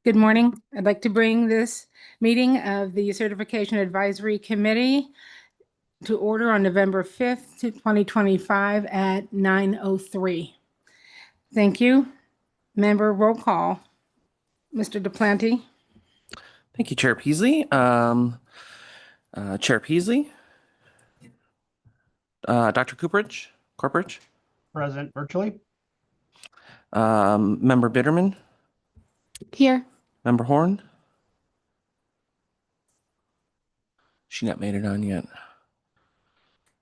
Good morning. I'd like to bring this meeting of the Certification Advisory Committee to order on November 5th, 2025 at 9:03. Thank you. Member roll call. Mr. Duplanty? Thank you, Chair Peasley. Chair Peasley. Dr. Corporidge. Present virtually. Member Bitterman. Here. Member Horn. She not made it on yet.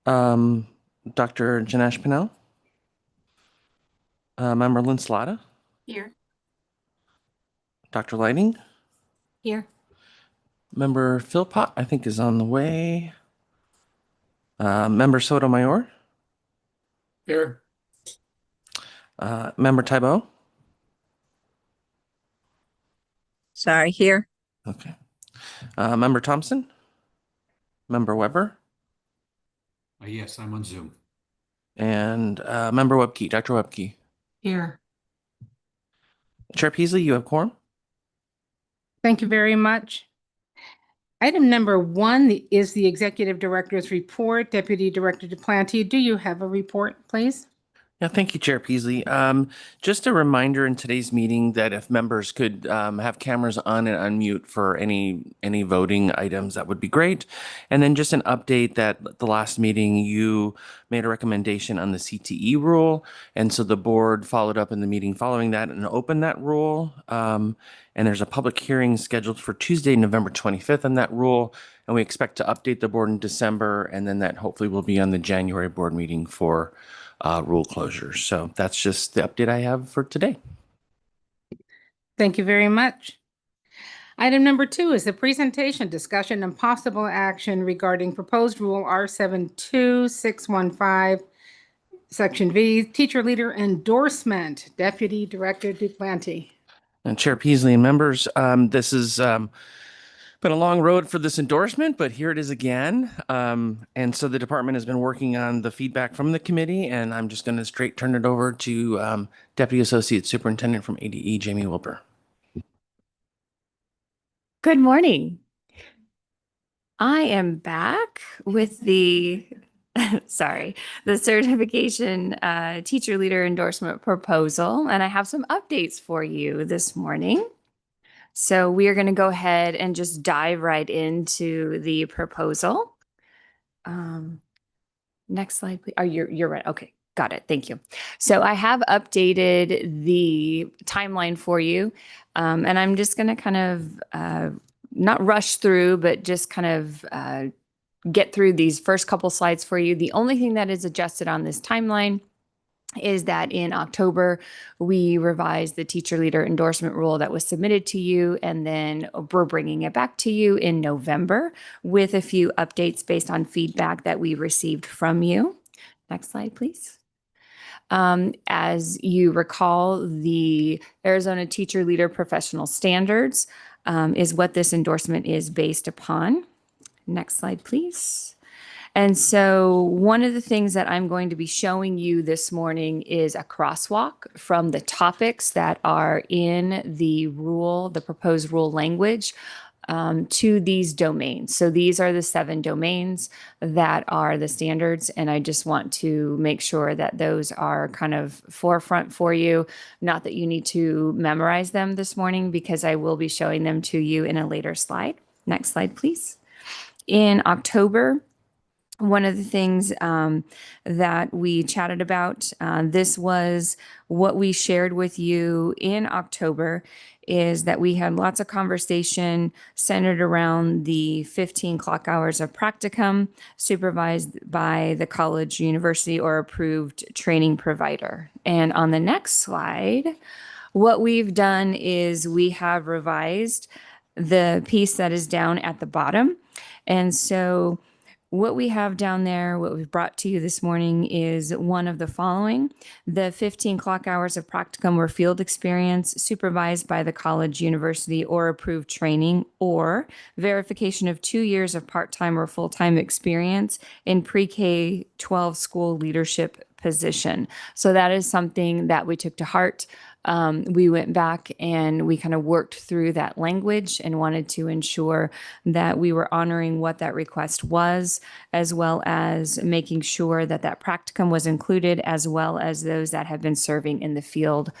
Dr. Janesh Patel. Member Lynn Slada. Here. Dr. Lighting. Here. Member Philpott, I think, is on the way. Member Sotomayor. Here. Member Thibault. Sorry, here. Okay. Member Thompson. Member Weber. Yes, I'm on Zoom. And Member Webke, Dr. Webke. Here. Chair Peasley, you have quorum. Thank you very much. Item number 1 is the Executive Director's report. Deputy Director Duplanty, do you have a report, please? Yeah, thank you, Chair Peasley. Just a reminder in today's meeting that if members could have cameras on and unmute for any voting items, that would be great. And then just an update that at the last meeting, you made a recommendation on the CTE rule. And so the board followed up in the meeting following that and opened that rule. And there's a public hearing scheduled for Tuesday, November 25th on that rule. And we expect to update the board in December. And then that hopefully will be on the January board meeting for rule closures. So that's just the update I have for today. Thank you very much. Item number 2 is the presentation, discussion, and possible action regarding proposed rule R72615, Section V, teacher leader endorsement. Deputy Director Duplanty. And Chair Peasley and members, this has been a long road for this endorsement, but here it is again. And so the department has been working on the feedback from the committee, and I'm just going to straight turn it over to Deputy Associate Superintendent from ADE, Jamie Wilper. Good morning. I am back with the, the certification teacher leader endorsement proposal, and I have some updates for you this morning. So we are going to go ahead and just dive right into the proposal. Next slide, please. Oh, you're right. Okay, got it. Thank you. So I have updated the timeline for you, and I'm just going to kind of not rush through, but just kind of get through these first couple slides for you. The only thing that is adjusted on this timeline is that in October, we revised the teacher leader endorsement rule that was submitted to you, and then we're bringing it back to you in November with a few updates based on feedback that we received from you. Next slide, please. As you recall, the Arizona Teacher Leader Professional Standards is what this endorsement is based upon. Next slide, please. And so one of the things that I'm going to be showing you this morning is a crosswalk from the topics that are in the rule, the proposed rule language, to these domains. So these are the 7 domains that are the standards, and I just want to make sure that those are kind of forefront for you. Not that you need to memorize them this morning, because I will be showing them to you in a later slide. Next slide, please. In October, one of the things that we chatted about, this was what we shared with you in October, is that we had lots of conversation centered around the 15 clock hours of practicum supervised by the college, university, or approved training provider. And on the next slide, what we've done is we have revised the piece that is down at the bottom. And so what we have down there, what we've brought to you this morning, is one of the following. The 15 clock hours of practicum or field experience supervised by the college, university, or approved training, or verification of 2 years of part-time or full-time experience in pre-K-12 school leadership position. So that is something that we took to heart. we went back and we kind of worked through that language and wanted to ensure that we were honoring what that request was, as well as making sure that that practicum was included, as well as those that have been serving in the field,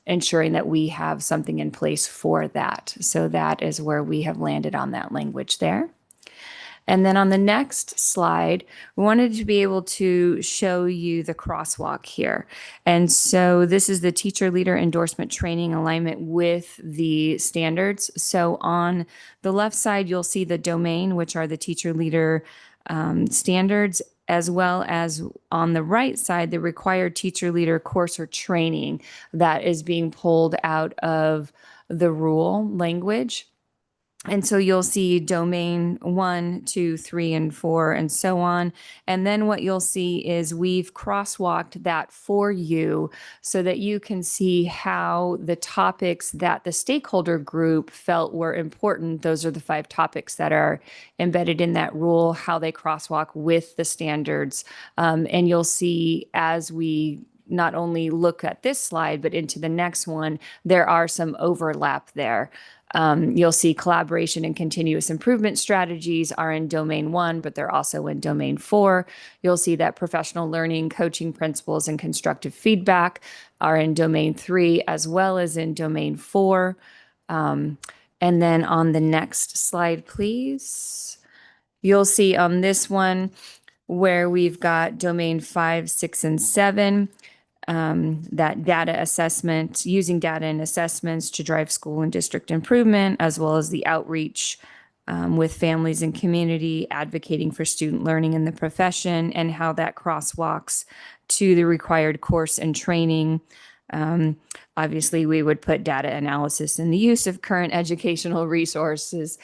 ensuring that we have something in place for that. So that is where we have landed on that language there. And then on the next slide, we wanted to be able to show you the crosswalk here. And so this is the teacher leader endorsement training alignment with the standards. So on the left side, you'll see the domain, which are the teacher leader standards, as well as on the right side, the required teacher leader course or training that is being pulled out of the rule language. And so you'll see domain 1, 2, 3, and 4, and so on. And then what you'll see is we've crosswalked that for you so that you can see how the topics that the stakeholder group felt were important. Those are the 5 topics that are embedded in that rule, how they crosswalk with the standards. And you'll see as we not only look at this slide, but into the next one, there are some overlap there. You'll see collaboration and continuous improvement strategies are in domain 1, but they're also in domain 4. You'll see that professional learning, coaching principles, and constructive feedback are in domain 3, as well as in domain 4. And then on the next slide, please, you'll see on this one where we've got domain 5, 6, and 7. That data assessment, using data and assessments to drive school and district improvement, as well as the outreach with families and community, advocating for student learning in the profession, and how that crosswalks to the required course and training. Obviously, we would put data analysis and the use of current educational resources,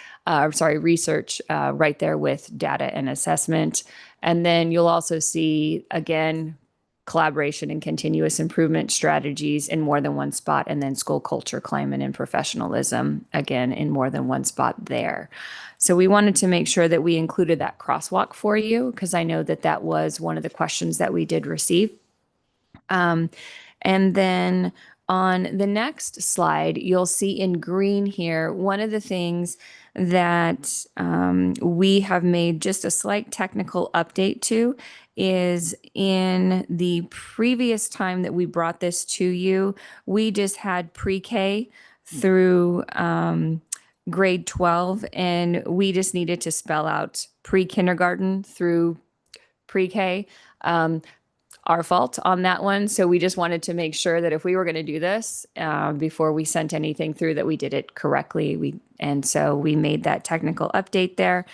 research right there with data and assessment. And then you'll also see, again, collaboration and continuous improvement strategies in more than one spot, and then school culture, climate, and professionalism, again, in more than one spot there. So we wanted to make sure that we included that crosswalk for you, because I know that that was one of the questions that we did receive. And then on the next slide, you'll see in green here, one of the things that we have made just a slight technical update to is in the previous time that we brought this to you, we just had pre-K through grade 12, and we just needed to spell out pre-kindergarten through pre-K. Our fault on that one. So we just wanted to make sure that if we were going to do this before we sent anything through, that we did it correctly. And so we made that technical update there.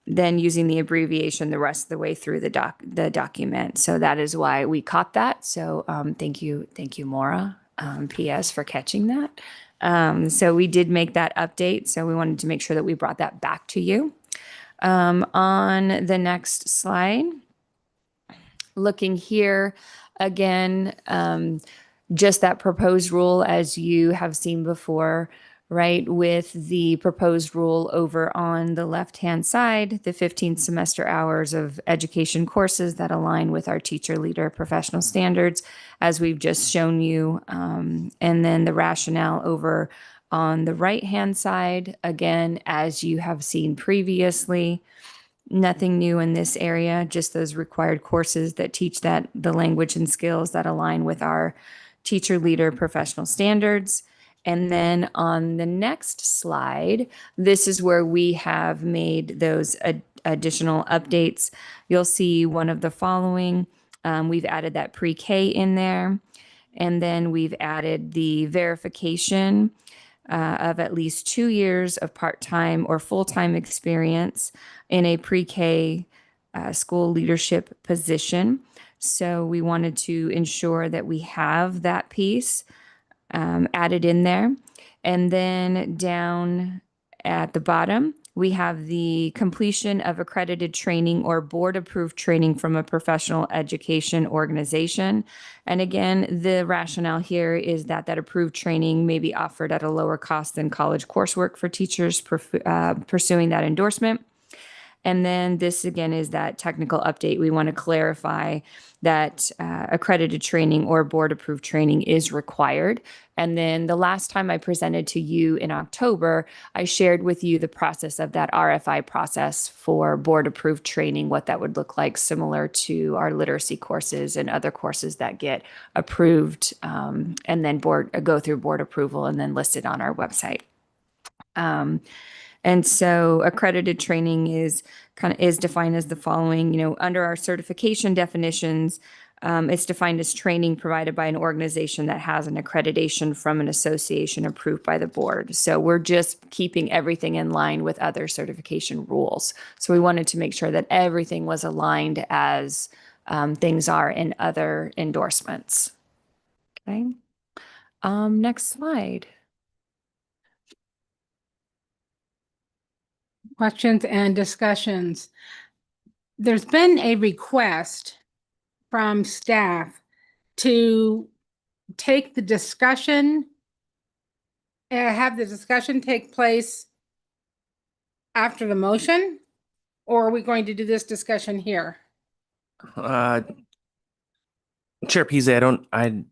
Then using the abbreviation the rest of the way through the document. So that is why we caught that. So thank you, Maura, PS, for catching that. So we did make that update. So we wanted to make sure that we brought that back to you. On the next slide, looking here again, just that proposed rule as you have seen before, right? With the proposed rule over on the left-hand side, the 15 semester hours of education courses that align with our teacher leader professional standards, as we've just shown you. And then the rationale over on the right-hand side, again, as you have seen previously. Nothing new in this area, just those required courses that teach that the language and skills that align with our teacher leader professional standards. And then on the next slide, this is where we have made those additional updates. You'll see one of the following. We've added that pre-K in there, and then we've added the verification of at least 2 years of part-time or full-time experience in a pre-K school leadership position. So we wanted to ensure that we have that piece added in there. And then down at the bottom, we have the completion of accredited training or board-approved training from a professional education organization. And again, the rationale here is that that approved training may be offered at a lower cost than college coursework for teachers pursuing that endorsement. And then this again is that technical update. We want to clarify that accredited training or board approved training is required. And then the last time I presented to you in October, I shared with you the process of that RFI process for board approved training, what that would look like, similar to our literacy courses and other courses that get approved and then go through board approval and then listed on our website. And so accredited training is defined as the following, under our certification definitions, it's defined as training provided by an organization that has an accreditation from an association approved by the board. So we're just keeping everything in line with other certification rules. So we wanted to make sure that everything was aligned as things are in other endorsements. Okay. Next slide. Questions and discussions. There's been a request from staff to take the discussion, have the discussion take place after the motion, or are we going to do this discussion here? Chair Peasley, I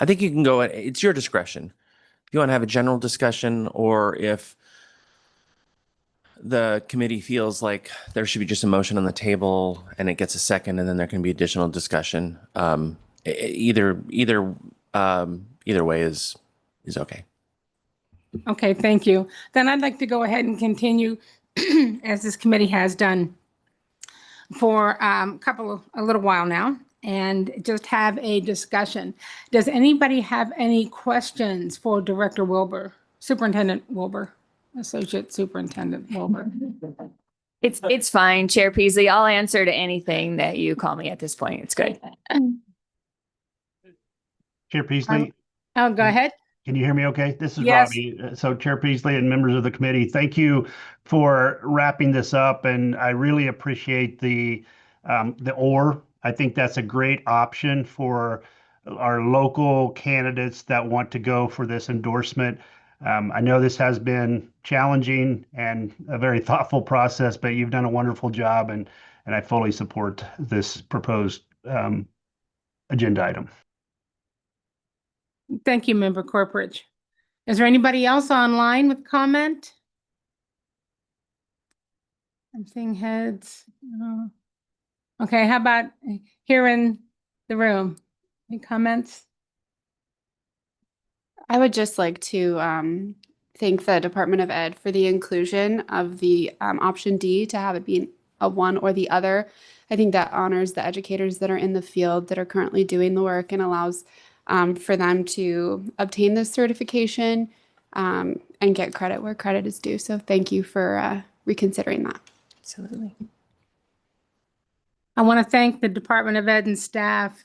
think you can go, it's your discretion. If you want to have a general discussion, or if the committee feels like there should be just a motion on the table and it gets a second and then there can be additional discussion. Either way is okay. Okay, thank you. Then I'd like to go ahead and continue as this committee has done for a little while now, and just have a discussion. Does anybody have any questions for Director Wilbur, Superintendent Wilbur, Associate Superintendent Wilbur? It's fine, Chair Peasley. I'll answer to anything that you call me at this point. It's good. Chair Peasley, Oh, go ahead. can you hear me okay? This is Yes. Robbie. So Chair Peasley and members of the committee, thank you for wrapping this up. And I really appreciate the OR. I think that's a great option for our local candidates that want to go for this endorsement. I know this has been challenging and a very thoughtful process, but you've done a wonderful job, and I fully support this proposed agenda item. Thank you, Member Corporate. Is there anybody else online with comment? I'm seeing heads. No. Okay, how about here in the room? Any comments? I would just like to thank the Department of Ed for the inclusion of the option D to have it be a one or the other. I think that honors the educators that are in the field that are currently doing the work and allows for them to obtain this certification and get credit where credit is due. So thank you for reconsidering that. Absolutely. I want to thank the Department of Ed and staff,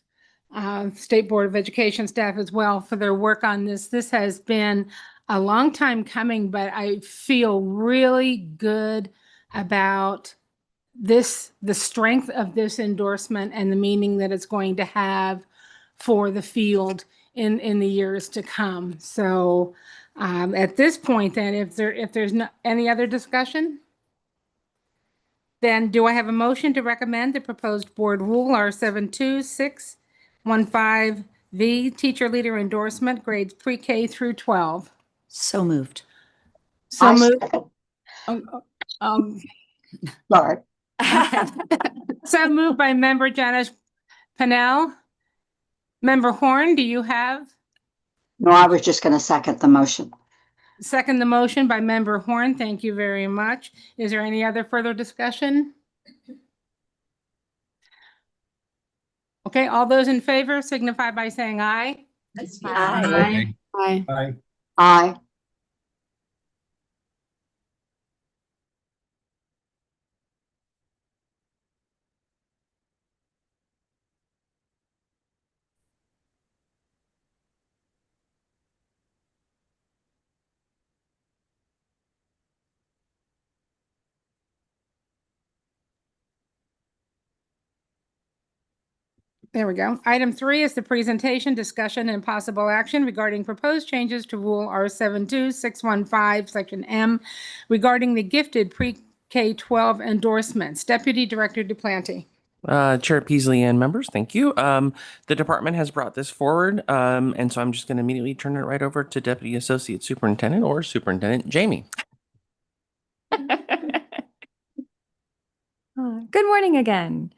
State Board of Education staff as well, for their work on this. This has been a long time coming, but I feel really good about this, the strength of this endorsement and the meaning that it's going to have for the field in the years to come. So at this point, then, if there's no any other discussion, then do I have a motion to recommend the proposed board rule R72615V, teacher leader endorsement, grades pre-K through 12? So moved. So I moved. Sorry. So moved by Member Janice Pennell. Member Horn, do you have? No, I was just going to second the motion. Second the motion by Member Horn. Thank you very much. Is there any other further discussion? Okay, all those in favor signify by saying aye. Aye. Aye. Aye. Aye. There we go. Item 3 is the presentation, discussion, and possible action regarding proposed changes to Rule R72615, Section M, regarding the gifted K-12 endorsements. Deputy Director Duplanty. Chair Peasley and members, thank you. The department has brought this forward, and so I'm just going to immediately turn it right over to Deputy Associate Superintendent or Superintendent Jamie. Good morning again.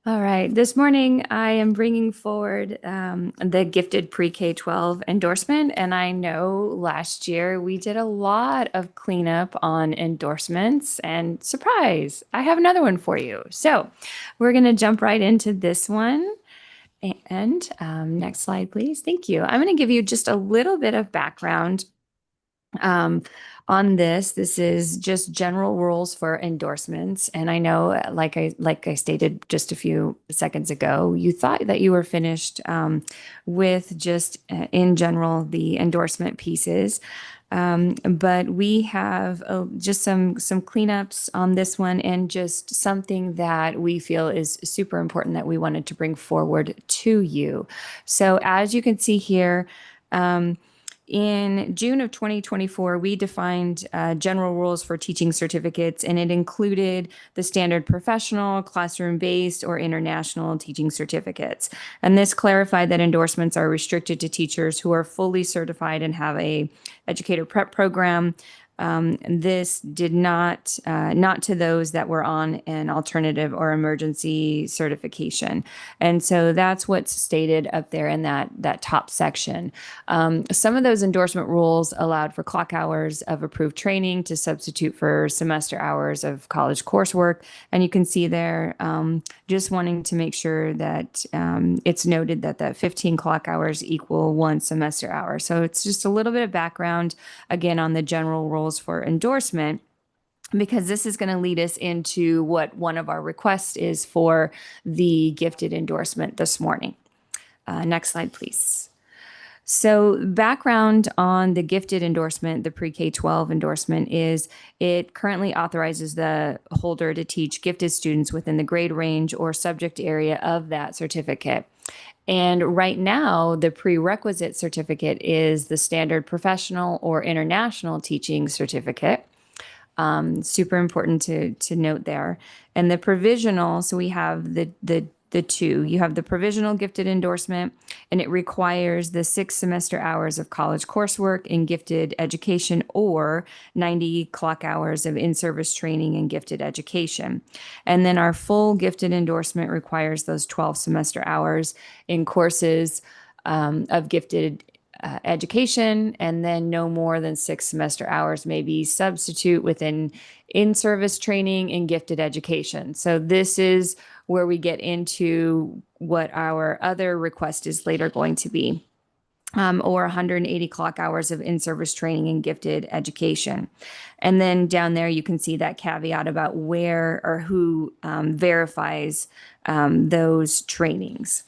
All right, this morning I am bringing forward the gifted pre-K-12 endorsement. And I know last year we did a lot of cleanup on endorsements, and surprise, I have another one for you. So we're going to jump right into this one. And next slide, please. Thank you. I'm going to give you just a little bit of background on this. This is just general rules for endorsements. And I know, like I stated just a few seconds ago, you thought that you were finished with just in general the endorsement pieces. But we have just some cleanups on this one, and just something that we feel is super important that we wanted to bring forward to you. So as you can see here, in June of 2024, we defined general rules for teaching certificates, and it included the standard professional, classroom-based, or international teaching certificates. And this clarified that endorsements are restricted to teachers who are fully certified and have a educator prep program. This did not to those that were on an alternative or emergency certification. And so that's what's stated up there in that top section. Some of those endorsement rules allowed for clock hours of approved training to substitute for semester hours of college coursework. And you can see there, just wanting to make sure that it's noted that the 15 clock hours equal 1 semester hour. So it's just a little bit of background, again, on the general rules for endorsement, because this is going to lead us into what one of our requests is for the gifted endorsement this morning. Next slide, please. So background on the gifted endorsement, the pre-K-12 endorsement, is it currently authorizes the holder to teach gifted students within the grade range or subject area of that certificate. And right now, the prerequisite certificate is the standard professional or international teaching certificate. Super important to note there. And the provisional, so we have the two. You have the provisional gifted endorsement, and it requires the 6 semester hours of college coursework in gifted education or 90 clock hours of in-service training in gifted education. And then our full gifted endorsement requires those 12 semester hours in courses of gifted education, and then no more than 6 semester hours may be substitute within in-service training in gifted education. So this is where we get into what our other request is later going to be, or 180 clock hours of in-service training in gifted education. And then down there, you can see that caveat about where or who verifies those trainings.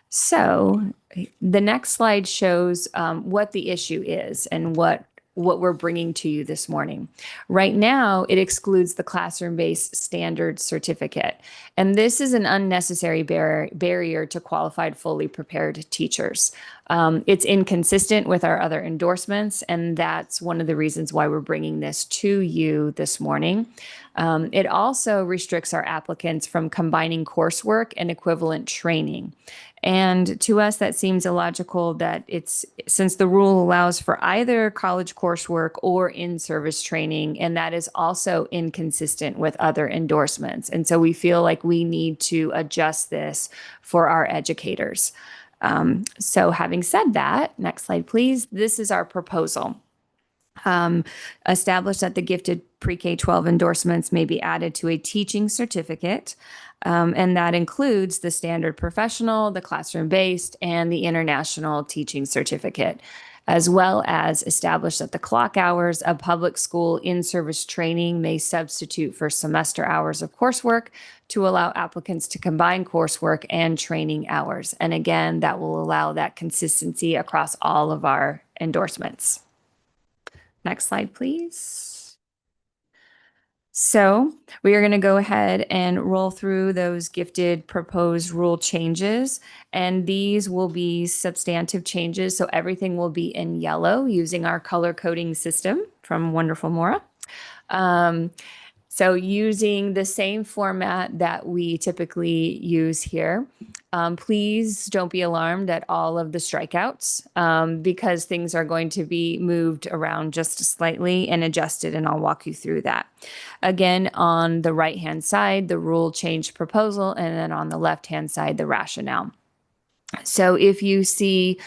So the next slide shows what the issue is and what we're bringing to you this morning. Right now, it excludes the classroom-based standard certificate. And this is an unnecessary barrier to qualified, fully prepared teachers. It's inconsistent with our other endorsements, and that's one of the reasons why we're bringing this to you this morning. It also restricts our applicants from combining coursework and equivalent training. And to us, that seems illogical that since the rule allows for either college coursework or in-service training, and that is also inconsistent with other endorsements. And so we feel like we need to adjust this for our educators. So having said that, next slide, please. This is our proposal. Establish that the gifted pre-K-12 endorsements may be added to a teaching certificate, and that includes the standard professional, the classroom-based, and the international teaching certificate, as well as establish that the clock hours of public school in-service training may substitute for semester hours of coursework to allow applicants to combine coursework and training hours. And again, that will allow that consistency across all of our endorsements. Next slide, please. So we are going to go ahead and roll through those gifted proposed rule changes, and these will be substantive changes. So everything will be in yellow using our color coding system from Wonderful Mora. So using the same format that we typically use here, please don't be alarmed at all of the strikeouts because things are going to be moved around just slightly and adjusted, and I'll walk you through that. Again, on the right-hand side, the rule change proposal, and then on the left-hand side, the rationale. So if you see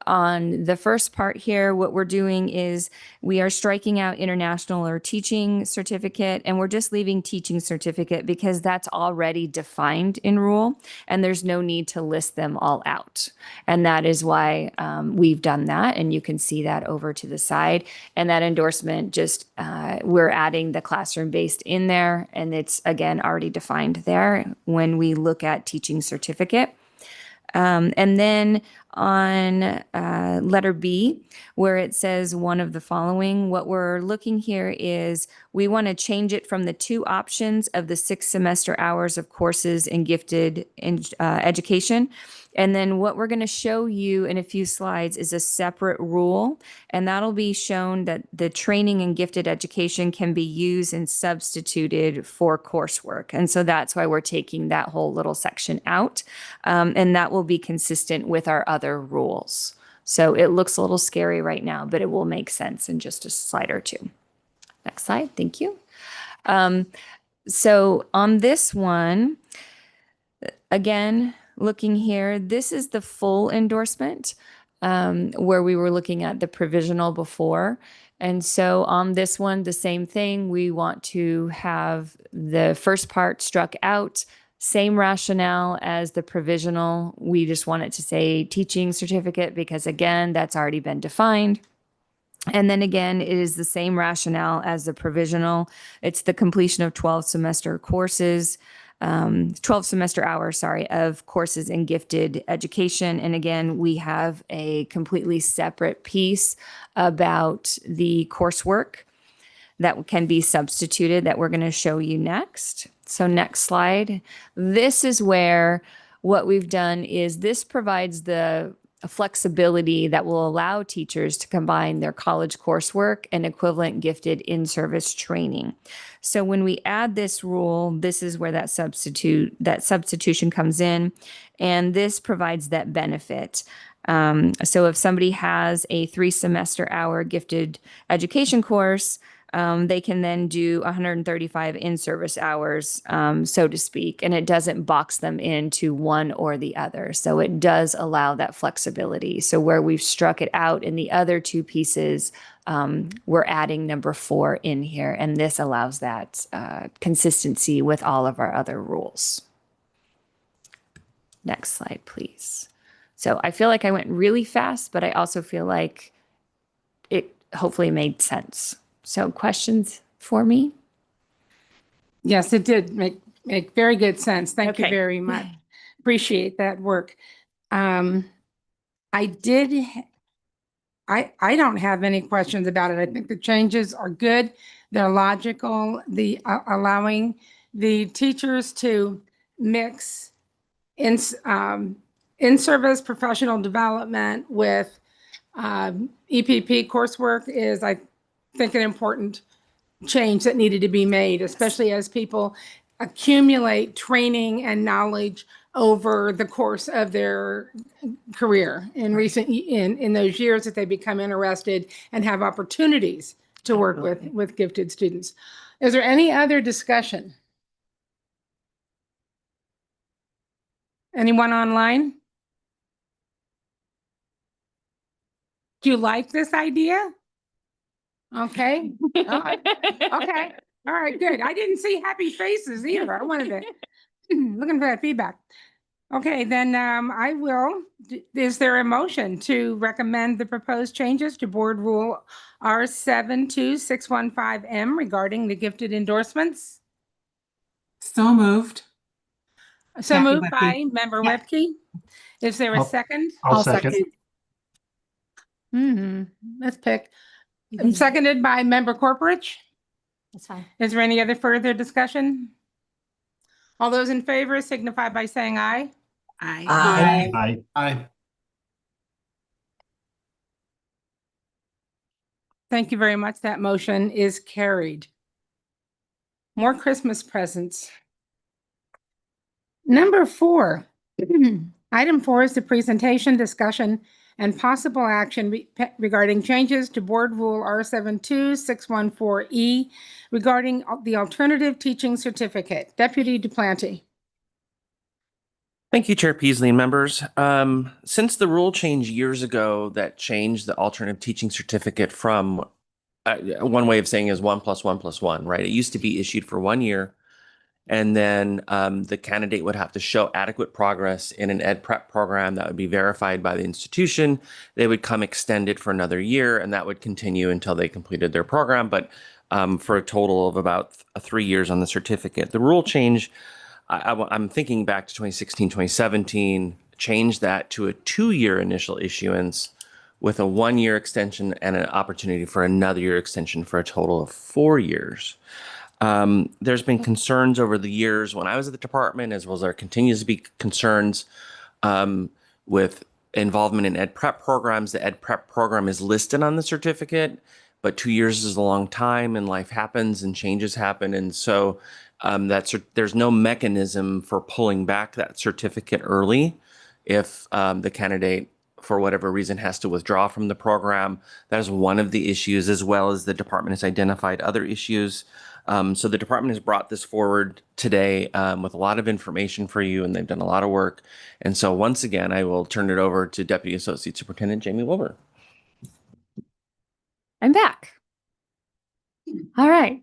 on the first part here, what we're doing is we are striking out international or teaching certificate, and we're just leaving teaching certificate because that's already defined in rule, and there's no need to list them all out. And that is why we've done that, and you can see that over to the side. And that endorsement, just we're adding the classroom-based in there, and it's, again, already defined there when we look at teaching certificate. And then on letter B, where it says one of the following, what we're looking here is we want to change it from the 2 options of the 6 semester hours of courses in gifted education. And then what we're going to show you in a few slides is a separate rule, and that'll be shown that the training in gifted education can be used and substituted for coursework. And so that's why we're taking that whole little section out, and that will be consistent with our other rules. So it looks a little scary right now, but it will make sense in just a slide or two. Next slide, thank you. So on this one, again, looking here, this is the full endorsement where we were looking at the provisional before. And so on this one, the same thing. We want to have the first part struck out, same rationale as the provisional. We just want it to say teaching certificate because, again, that's already been defined. And then again, it is the same rationale as the provisional. It's the completion of 12 semester courses. 12 semester hours, of courses in gifted education. And again, we have a completely separate piece about the coursework that can be substituted that we're going to show you next. So next slide. This is where what we've done is this provides the flexibility that will allow teachers to combine their college coursework and equivalent gifted in-service training. So when we add this rule, this is where that substitution comes in, and this provides that benefit. So if somebody has a 3 semester hour gifted education course, they can then do 135 in-service hours, so to speak, and it doesn't box them into one or the other. So it does allow that flexibility. So where we've struck it out in the other 2 pieces, we're adding number 4 in here, and this allows that consistency with all of our other rules. Next slide, please. So I feel like I went really fast, but I also feel like it hopefully made sense. So questions for me? Yes, it did make very good sense. Thank you Okay. very much. Appreciate that work. I don't have any questions about it. I think the changes are good. They're logical. The allowing the teachers to mix in-service professional development with EPP coursework is, I think, an important change that needed to be made, especially as people accumulate training and knowledge over the course of their career in those years that they become interested and have opportunities to work with gifted students. Is there any other discussion? Anyone online? Do you like this idea? Okay. All right. Okay. All right, good. I didn't see happy faces either. I wanted to, looking for that feedback. Okay, then I will. Is there a motion to recommend the proposed changes to Board Rule R72615M regarding the gifted endorsements? So moved. So Kathy moved Whitby. by Member Yeah. Webke. Is there a second? I'll second. Let's pick. Seconded by Member Corporate. That's fine. Is there any other further discussion? All those in favor signify by saying aye. Aye. Aye. Aye. Thank you very much. That motion is carried. More Christmas presents. Number 4. Item 4 is the presentation, discussion, and possible action regarding changes to Board Rule R72614E regarding the alternative teaching certificate. Deputy Duplanty. Thank you, Chair Peasley and members. Since the rule change years ago that changed the alternative teaching certificate from one way of saying is 1 + 1 + 1, right? It used to be issued for 1 year, and then the candidate would have to show adequate progress in an ed prep program that would be verified by the institution. They would come extended for another year, and that would continue until they completed their program, but for a total of about 3 years on the certificate. The rule change, I'm thinking back to 2016, 2017, changed that to a 2-year initial issuance with a 1-year extension and an opportunity for another year extension for a total of 4 years. There's been concerns over the years when I was at the department, as well as there continues to be concerns with involvement in ed prep programs. The ed prep program is listed on the certificate, but 2 years is a long time, and life happens and changes happen. And so there's no mechanism for pulling back that certificate early if the candidate, for whatever reason, has to withdraw from the program. That is one of the issues, as well as the department has identified other issues. So the department has brought this forward today with a lot of information for you, and they've done a lot of work. And so once again, I will turn it over to Deputy Associate Superintendent Jamie Wilbur. I'm back. All right.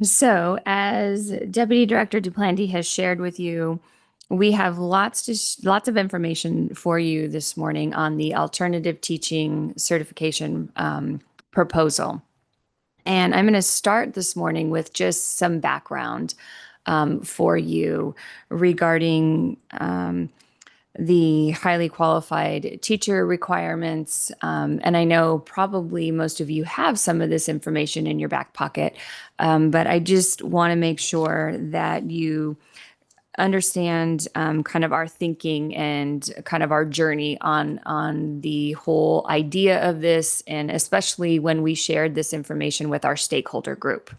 So as Deputy Director Duplanty has shared with you, we have lots of information for you this morning on the alternative teaching certification proposal. And I'm going to start this morning with just some background for you regarding the highly qualified teacher requirements. And I know probably most of you have some of this information in your back pocket, but I just want to make sure that you understand kind of our thinking and kind of our journey on the whole idea of this, and especially when we shared this information with our stakeholder group.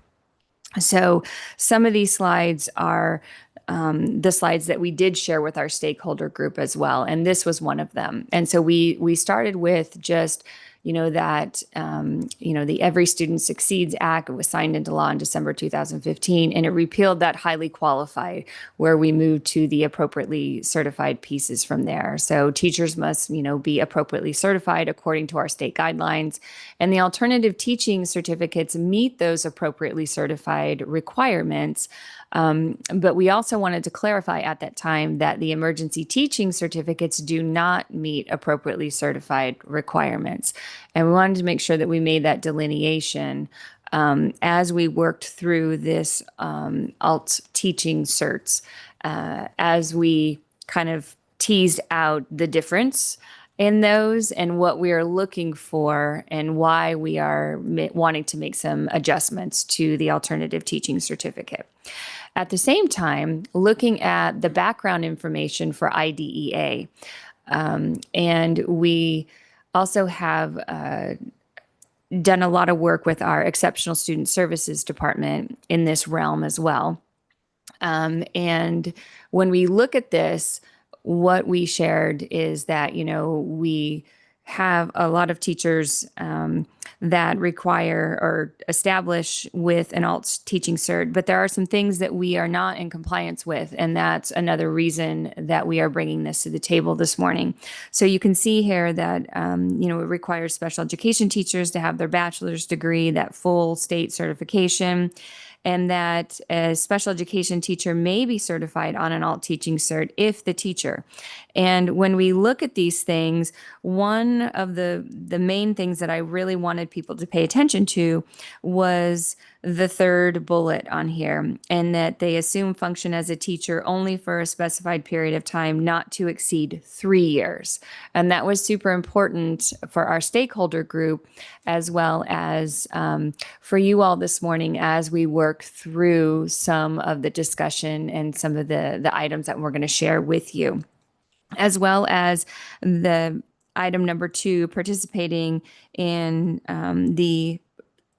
So some of these slides are the slides that we did share with our stakeholder group as well, and this was one of them. And so we started with just that the Every Student Succeeds Act was signed into law in December 2015, and it repealed that highly qualified, where we moved to the appropriately certified pieces from there. So teachers must, be appropriately certified according to our state guidelines, and the alternative teaching certificates meet those appropriately certified requirements. But we also wanted to clarify at that time that the emergency teaching certificates do not meet appropriately certified requirements. And we wanted to make sure that we made that delineation as we worked through this alt teaching certs, as we kind of teased out the difference in those and what we are looking for and why we are wanting to make some adjustments to the alternative teaching certificate. At the same time, looking at the background information for IDEA. And we also have done a lot of work with our Exceptional Student Services Department in this realm as well. And when we look at this, what we shared is that, we have a lot of teachers that require or establish with an alt teaching cert, but there are some things that we are not in compliance with, and that's another reason that we are bringing this to the table this morning. So you can see here that, it requires special education teachers to have their bachelor's degree, that full state certification, and that a special education teacher may be certified on an alt teaching cert if the teacher. And when we look at these things, one of the main things that I really wanted people to pay attention to was the third bullet on here, and that they assume function as a teacher only for a specified period of time not to exceed 3 years. And that was super important for our stakeholder group, as well as for you all this morning as we work through some of the discussion and some of the items that we're going to share with you, as well as the item number 2, participating in the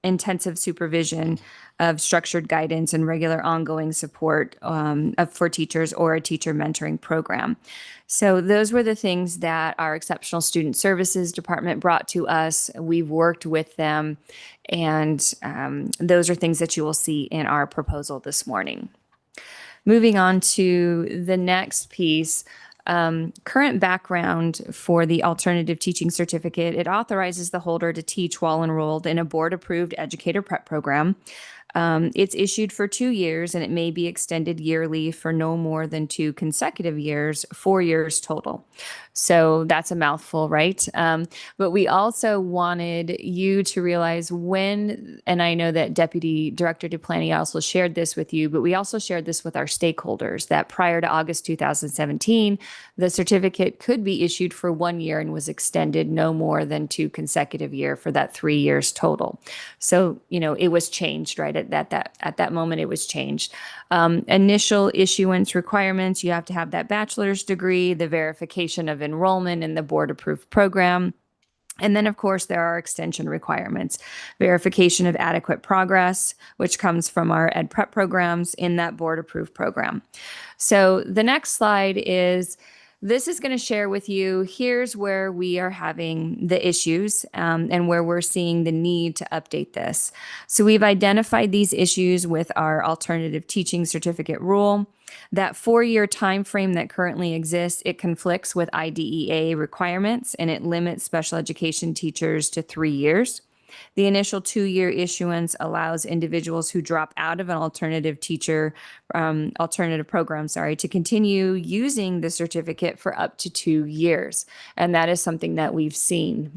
intensive supervision of structured guidance and regular ongoing support for teachers, or a teacher mentoring program. So those were the things that our Exceptional Student Services Department brought to us. We've worked with them, and those are things that you will see in our proposal this morning. Moving on to the next piece, current background for the alternative teaching certificate. It authorizes the holder to teach while enrolled in a board-approved educator prep program. It's issued for 2 years, and it may be extended yearly for no more than 2 consecutive years, 4 years total. So that's a mouthful, right? But we also wanted you to realize when, and I know that Deputy Director Duplanty also shared this with you, but we also shared this with our stakeholders, that prior to August 2017, the certificate could be issued for 1 year and was extended no more than 2 consecutive years for that 3 years total. So, it was changed, right? At that moment, it was changed. Initial issuance requirements, you have to have that bachelor's degree, the verification of enrollment in the board-approved program. And then, of course, there are extension requirements, verification of adequate progress, which comes from our ed prep programs in that board-approved program. So the next slide is, this is going to share with you, here's where we are having the issues and where we're seeing the need to update this. So we've identified these issues with our alternative teaching certificate rule. That 4-year time frame that currently exists, it conflicts with IDEA requirements, and it limits special education teachers to 3 years. The initial 2-year issuance allows individuals who drop out of an alternative program, to continue using the certificate for up to 2 years. And that is something that we've seen.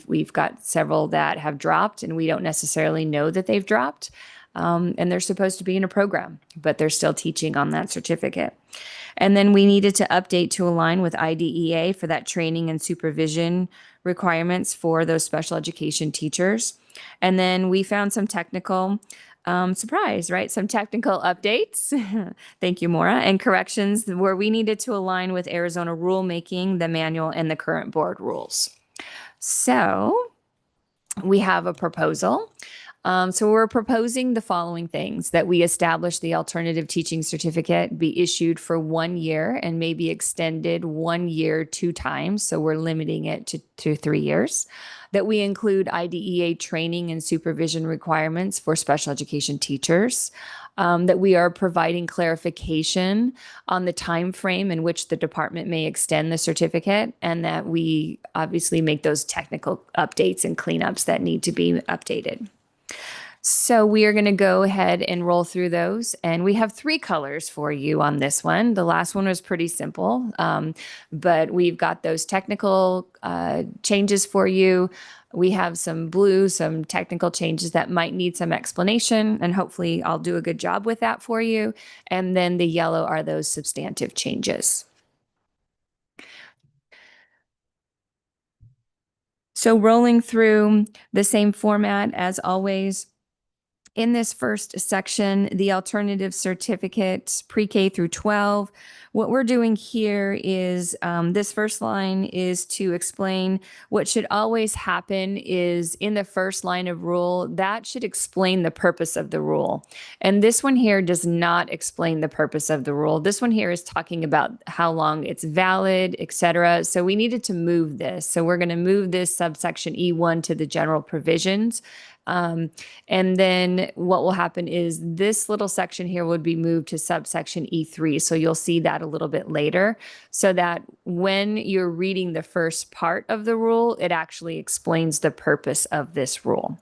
We've got several that have dropped, and we don't necessarily know that they've dropped. And they're supposed to be in a program, but they're still teaching on that certificate. And then we needed to update to align with IDEA for that training and supervision requirements for those special education teachers. And then we found some technical surprise, right? Some technical updates. Thank you, Maura, and corrections where we needed to align with Arizona rulemaking, the manual, and the current board rules. So we have a proposal. So we're proposing the following things: that we establish the alternative teaching certificate be issued for 1 year and may be extended 1 year 2 times. So we're limiting it to 3 years. That we include IDEA training and supervision requirements for special education teachers. That we are providing clarification on the time frame in which the department may extend the certificate, and that we obviously make those technical updates and cleanups that need to be updated. So we are going to go ahead and roll through those. And we have 3 colors for you on this one. The last one was pretty simple, but we've got those technical changes for you. We have some blue, some technical changes that might need some explanation, and hopefully I'll do a good job with that for you. And then the yellow are those substantive changes. So rolling through the same format as always. In this first section, the alternative certificate, pre-K through 12, what we're doing here is this first line is to explain what should always happen is in the first line of rule, that should explain the purpose of the rule. And this one here does not explain the purpose of the rule. This one here is talking about how long it's valid, etc. So we needed to move this. So we're going to move this subsection E1 to the general provisions. And then what will happen is this little section here would be moved to subsection E3. So you'll see that a little bit later, so that when you're reading the first part of the rule, it actually explains the purpose of this rule.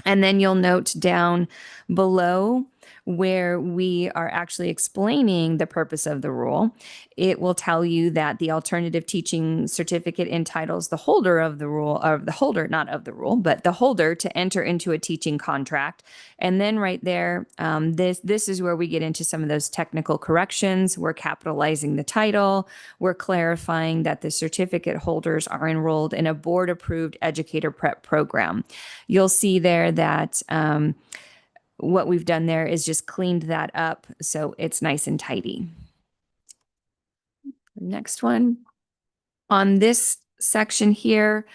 And then you'll note down below where we are actually explaining the purpose of the rule. It will tell you that the alternative teaching certificate entitles the holder of the rule, or the holder, not of the rule, but the holder, to enter into a teaching contract. And then right there, this is where we get into some of those technical corrections. We're capitalizing the title. We're clarifying that the certificate holders are enrolled in a board-approved educator prep program. You'll see there that what we've done there is just cleaned that up so it's nice and tidy. Next one. On this section here,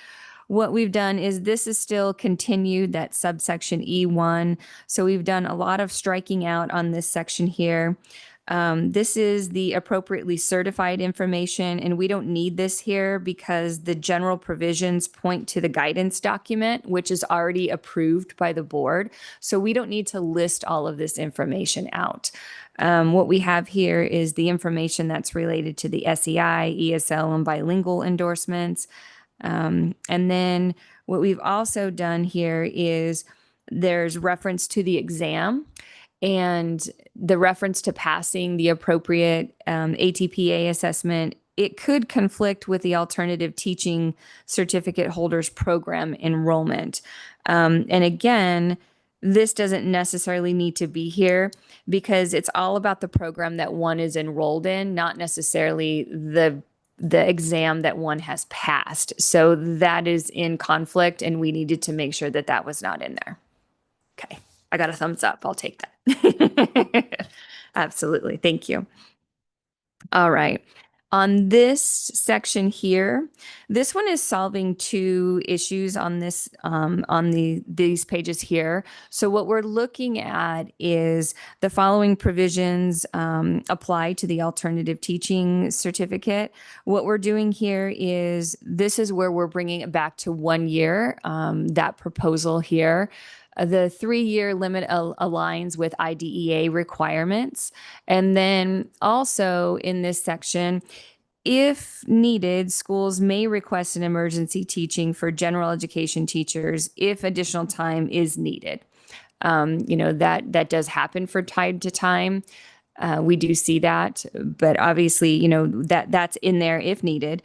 What we've done is this is still continued, that subsection E1. So we've done a lot of striking out on this section here. This is the appropriately certified information, and we don't need this here because the general provisions point to the guidance document, which is already approved by the board. So we don't need to list all of this information out. What we have here is the information that's related to the SEI, ESL, and bilingual endorsements. And then what we've also done here is there's reference to the exam and the reference to passing the appropriate ATPA assessment. It could conflict with the alternative teaching certificate holders program enrollment. And again, this doesn't necessarily need to be here because it's all about the program that one is enrolled in, not necessarily the exam that one has passed. So that is in conflict, and we needed to make sure that that was not in there. Okay, I got a thumbs up. I'll take that. Absolutely. Thank you. All right. On this section here, this one is solving two issues on this these pages here. So what we're looking at is the following provisions apply to the alternative teaching certificate. What we're doing here is this is where we're bringing it back to 1 year, that proposal here. The 3-year limit aligns with IDEA requirements. And then also in this section, if needed, schools may request an emergency teaching for general education teachers if additional time is needed. That does happen from time to time. We do see that, but obviously, that's in there if needed.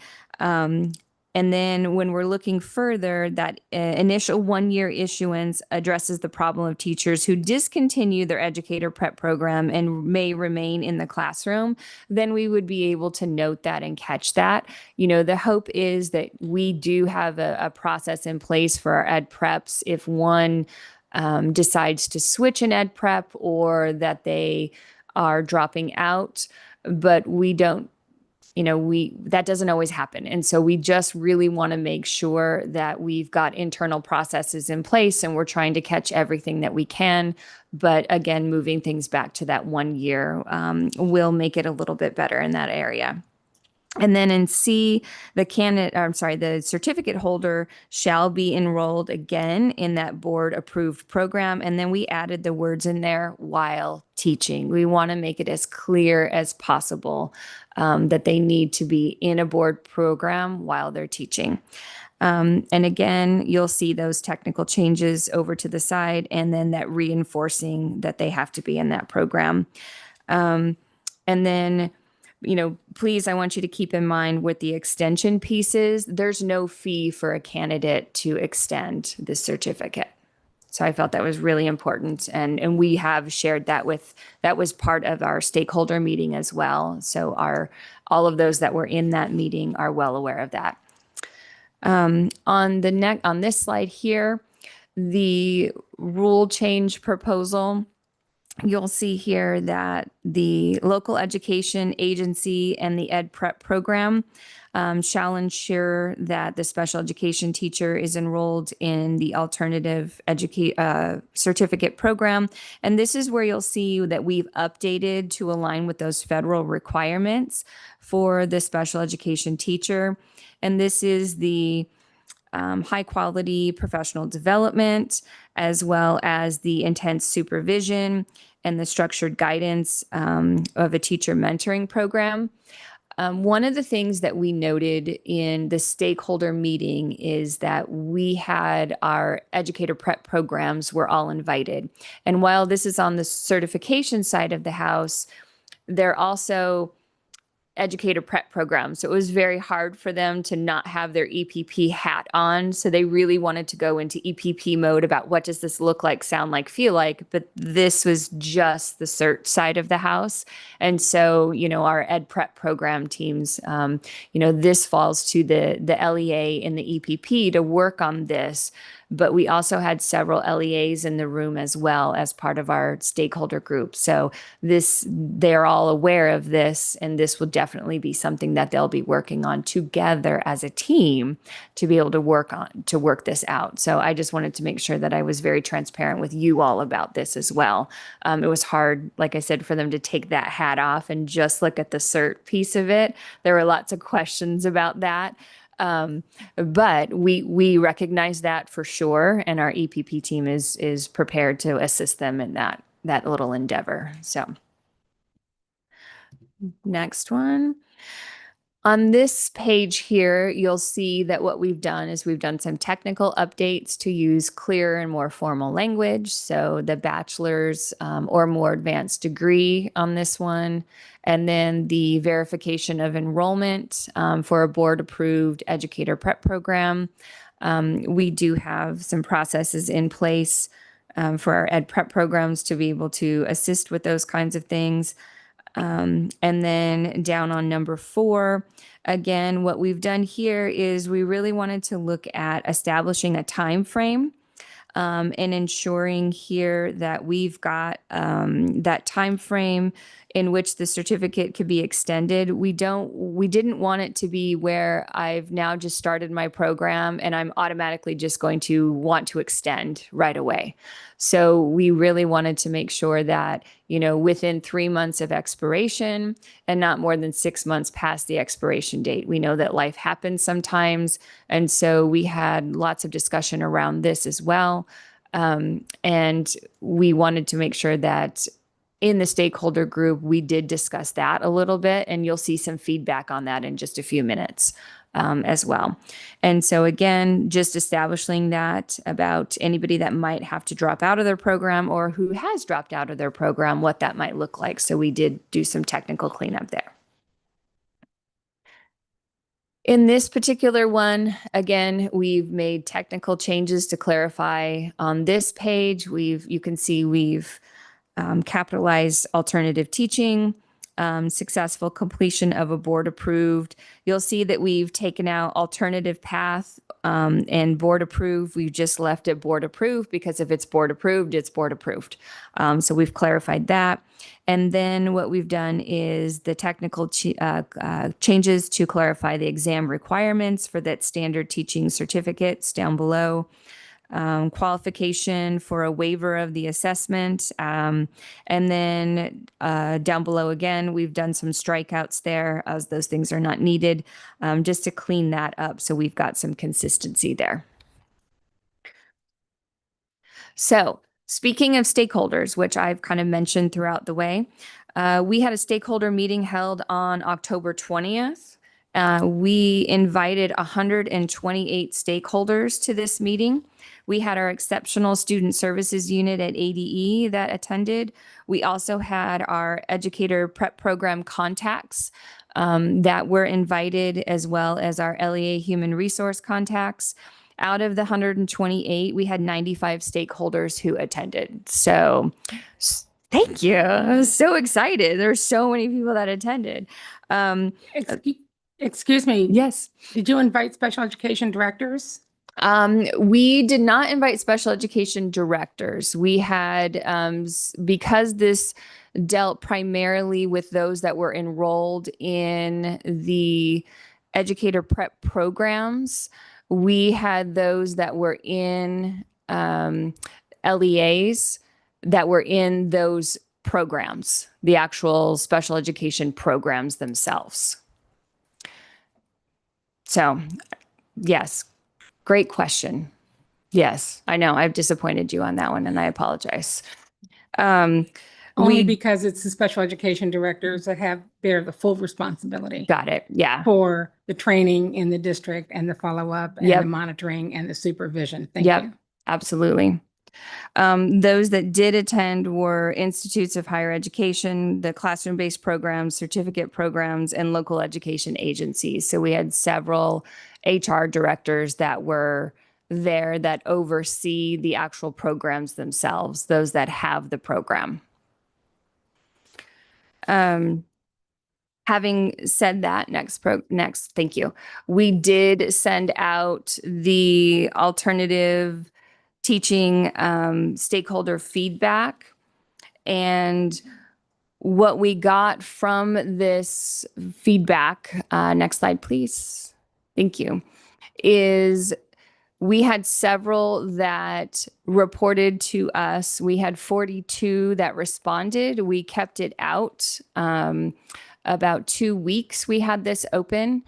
And then when we're looking further, that initial 1-year issuance addresses the problem of teachers who discontinue their educator prep program and may remain in the classroom, then we would be able to note that and catch that. The hope is that we do have a process in place for our ed preps if one decides to switch an ed prep or that they are dropping out, but we don't. That doesn't always happen. And so we just really want to make sure that we've got internal processes in place and we're trying to catch everything that we can. But again, moving things back to that 1 year will make it a little bit better in that area. And then in C, the certificate holder shall be enrolled again in that board approved program. And then we added the words in there while teaching. We want to make it as clear as possible that they need to be in a board program while they're teaching. And again, you'll see those technical changes over to the side and then that reinforcing that they have to be in that program. And then please, I want you to keep in mind with the extension pieces, there's no fee for a candidate to extend the certificate. So I felt that was really important. And we have shared that that was part of our stakeholder meeting as well. So all of those that were in that meeting are well aware of that. On this slide here, the rule change proposal, you'll see here that the local education agency and the ed prep program shall ensure that the special education teacher is enrolled in the alternative certificate program. And this is where you'll see that we've updated to align with those federal requirements for the special education teacher. And this is the high quality professional development, as well as the intense supervision and the structured guidance of a teacher mentoring program. One of the things that we noted in the stakeholder meeting is that we had our educator prep programs were all invited. And while this is on the certification side of the house, they're also educator prep program. So it was very hard for them to not have their EPP hat on. So they really wanted to go into EPP mode about what does this look like, sound like, feel like, but this was just the cert side of the house. And so, our ed prep program teams, this falls to the LEA and the EPP to work on this. but we also had several LEAs in the room as well as part of our stakeholder group. So they're all aware of this, and this will definitely be something that they'll be working on together as a team to be able to work this out. So I just wanted to make sure that I was very transparent with you all about this as well. It was hard, like I said, for them to take that hat off and just look at the CERT piece of it. There were lots of questions about that. But we recognize that for sure, and our EPP team is prepared to assist them in that little endeavor. So next one. On this page here, you'll see that what we've done is we've done some technical updates to use clearer and more formal language. So the bachelor's or more advanced degree on this one, and then the verification of enrollment for a board-approved educator prep program. We do have some processes in place for our ed prep programs to be able to assist with those kinds of things. And then down on number 4, again, what we've done here is we really wanted to look at establishing a time frame and ensuring here that we've got that time frame in which the certificate could be extended. We didn't want it to be where I've now just started my program and I'm automatically just going to want to extend right away. So we really wanted to make sure that, within 3 months of expiration and not more than 6 months past the expiration date. We know that life happens sometimes. And so we had lots of discussion around this as well. And we wanted to make sure that in the stakeholder group, we did discuss that a little bit, and you'll see some feedback on that in just a few minutes as well. And so again, just establishing that about anybody that might have to drop out of their program or who has dropped out of their program, what that might look like. So we did do some technical cleanup there. In this particular one, again, we've made technical changes to clarify on this page. You can see we've capitalized alternative teaching, successful completion of a board approved. You'll see that we've taken out alternative path and board approved. We've just left it board approved because if it's board approved, it's board approved. So we've clarified that. And then what we've done is the technical changes to clarify the exam requirements for that standard teaching certificates down below. Qualification for a waiver of the assessment. And then down below again, we've done some strikeouts there as those things are not needed, just to clean that up so we've got some consistency there. So speaking of stakeholders, which I've kind of mentioned throughout the way, we had a stakeholder meeting held on October 20th. We invited 128 stakeholders to this meeting. We had our exceptional student services unit at ADE that attended. We also had our educator prep program contacts that were invited, as well as our LEA human resource contacts. Out of the 128, we had 95 stakeholders who attended. So thank you. I was so excited. There's so many people that attended. Excuse me. Yes. Did you invite special education directors? We did not invite special education directors. We had, because this dealt primarily with those that were enrolled in the educator prep programs, we had those that were in LEAs that were in those programs, the actual special education programs themselves. So, yes, great question. Yes, I know I've disappointed you on that one, and I apologize. Only because it's the special education directors that bear the full responsibility. Got it. Yeah. For the training in the district and the follow-up and Yep. the monitoring and the supervision. Thank Yep. you. Absolutely. Those that did attend were institutes of higher education, the classroom-based programs, certificate programs, and local education agencies. So we had several HR directors that were there that oversee the actual programs themselves, those that have the program. Having said that, next, thank you. We did send out the alternative teaching stakeholder feedback. And what we got from this feedback, next slide, please. Thank you, is we had several that reported to us. We had 42 that responded. We kept it out. About 2 weeks we had this open,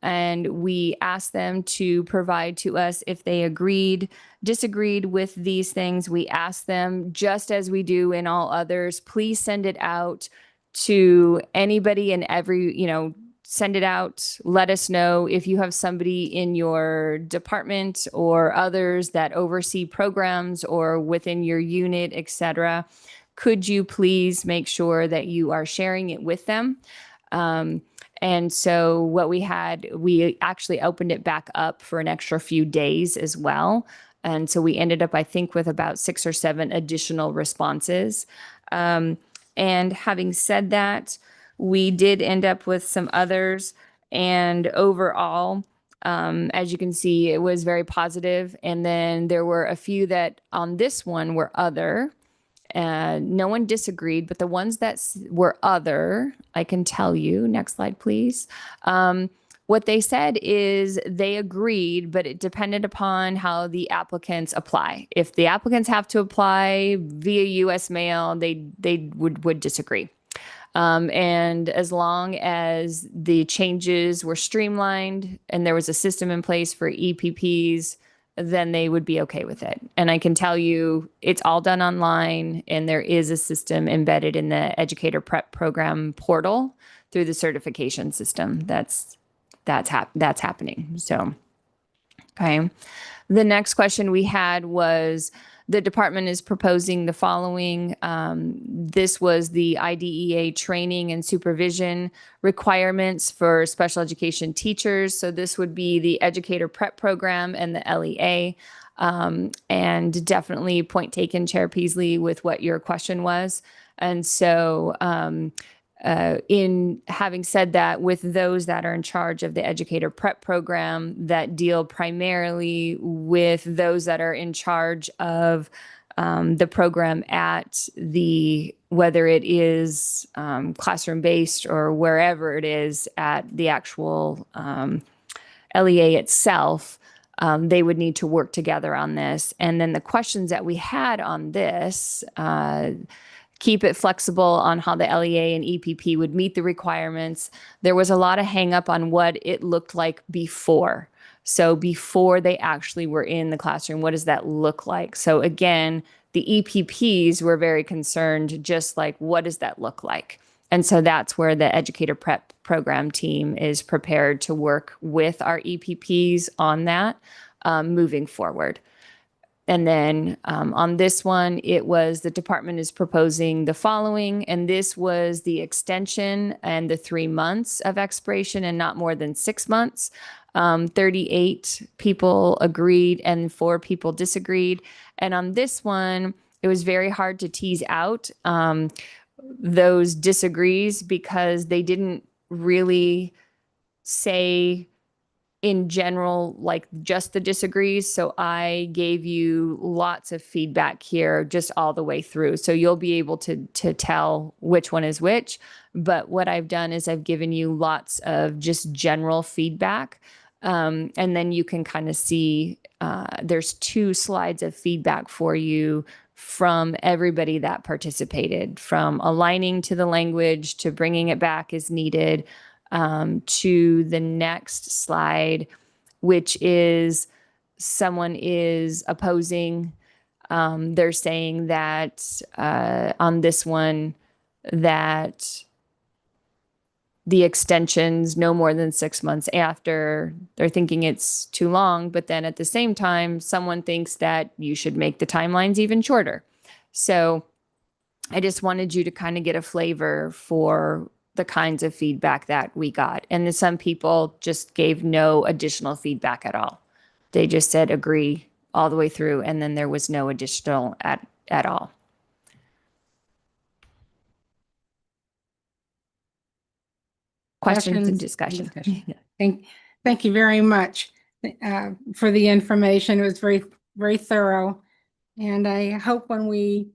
and we asked them to provide to us if they disagreed with these things. We asked them, just as we do in all others, please send it out to anybody and send it out. Let us know if you have somebody in your department or others that oversee programs or within your unit, etc. Could you please make sure that you are sharing it with them? And so what we actually opened it back up for an extra few days as well. And so we ended up, I think, with about 6 or 7 additional responses. And having said that, we did end up with some others. And overall, as you can see, it was very positive. And then there were a few that on this one were other. No one disagreed, but the ones that were other, I can tell you. Next slide, please. What they said is they agreed, but it depended upon how the applicants apply. If the applicants have to apply via U.S. mail, they would disagree. And as long as the changes were streamlined and there was a system in place for EPPs, then they would be okay with it. And I can tell you it's all done online, and there is a system embedded in the Educator Prep Program portal through the certification system. That's happening. So, okay. The next question we had was, the department is proposing the following. This was the IDEA training and supervision requirements for special education teachers. So this would be the Educator Prep Program and the LEA. And definitely point taken, Chair Peasley, with what your question was. And so in having said that, with those that are in charge of the Educator Prep Program that deal primarily with those that are in charge of the program at whether it is classroom-based or wherever it is at the actual LEA itself, they would need to work together on this. And then the questions that we had on this, keep it flexible on how the LEA and EPP would meet the requirements. There was a lot of hang up on what it looked like before. So before they actually were in the classroom, what does that look like? So again, the EPPs were very concerned, just like, what does that look like? And so that's where the Educator Prep Program team is prepared to work with our EPPs on that moving forward. And then on this one, it was the department is proposing the following, and this was the extension and the 3 months of expiration and not more than 6 months. 38 people agreed and 4 people disagreed. And on this one, it was very hard to tease out those disagrees because they didn't really say in general, like just the disagrees. So I gave you lots of feedback here, just all the way through. So you'll be able to tell which one is which. But what I've done is I've given you lots of just general feedback. And then you can kind of see there's 2 slides of feedback for you from everybody that participated, from aligning to the language to bringing it back as needed. To the next slide, which is someone is opposing. They're saying that on this one, that the extensions no more than 6 months after, they're thinking it's too long. But then at the same time, someone thinks that you should make the timelines even shorter. So I just wanted you to kind of get a flavor for the kinds of feedback that we got. And then some people just gave no additional feedback at all. They just said agree all the way through, and then there was no additional at all. Questions and discussion. Thank you very much for the information. It was very, very thorough. And I hope when we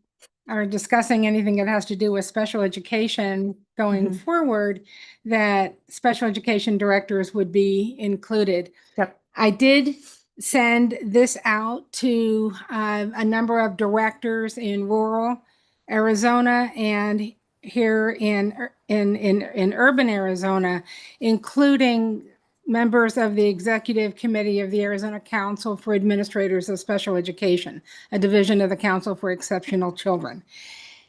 are discussing anything that has to do with special education going forward, that special education directors would be included. Yep. I did send this out to a number of directors in rural Arizona and here in urban Arizona, including members of the executive committee of the Arizona Council for Administrators of Special Education, a division of the Council for Exceptional Children.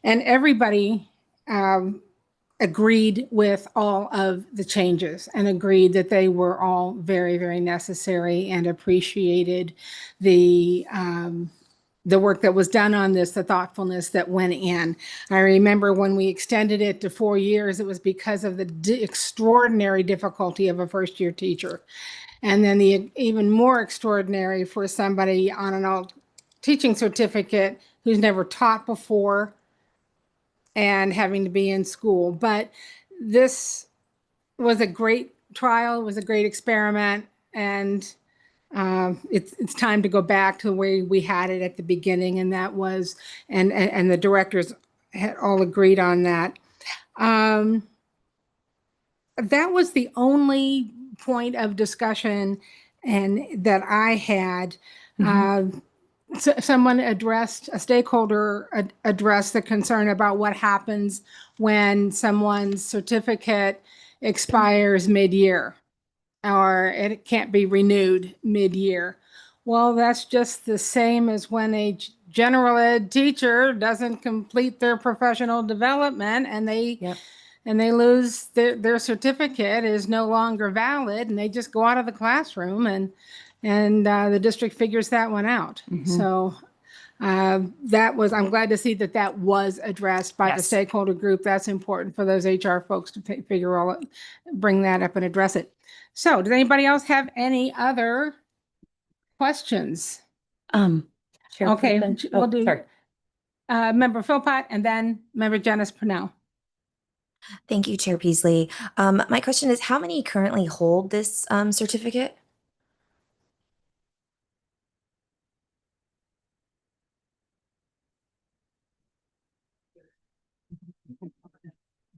And everybody agreed with all of the changes and agreed that they were all very, very necessary and appreciated the work that was done on this, the thoughtfulness that went in. I remember when we extended it to 4 years, it was because of the extraordinary difficulty of a first-year teacher. And then the even more extraordinary for somebody on an teaching certificate who's never taught before and having to be in school. But this was a great trial, it was a great experiment, and it's time to go back to the way we had it at the beginning, and that was, and the directors had all agreed on that. That was the only point of discussion and that I had. Someone addressed, a stakeholder addressed the concern about what happens when someone's certificate expires mid-year or it can't be renewed mid-year. Well, that's just the same as when a general ed teacher doesn't complete their professional development and they lose their certificate is no longer valid and they just go out of the classroom and the district figures that one out. So that was, I'm glad to see that that was addressed by the stakeholder group. That's important for those HR folks to bring that up and address it. So does anybody else have any other questions? Okay, we'll do Member Philpott and then Member Janice Purnell. Thank you, Chair Peasley. My question is, how many currently hold this certificate?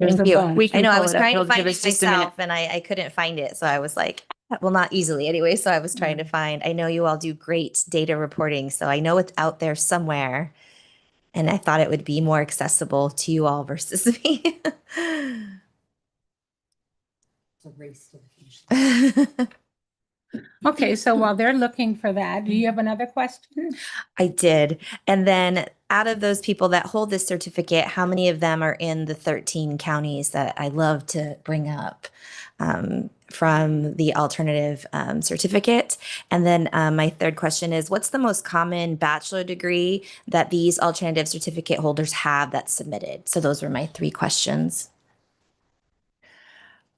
Thank you. I know I was trying to find it myself and I couldn't find it. So I was like, well, not easily anyway. So I was trying to find, I know you all do great data reporting. So I know it's out there somewhere. And I thought it would be more accessible to you all versus me. Okay, so while they're looking for that, do you have another question? I did. And then out of those people that hold this certificate, how many of them are in the 13 counties that I love to bring up from the alternative certificate? And then my third question is, what's the most common bachelor degree that these alternative certificate holders have that's submitted? So those were my 3 questions.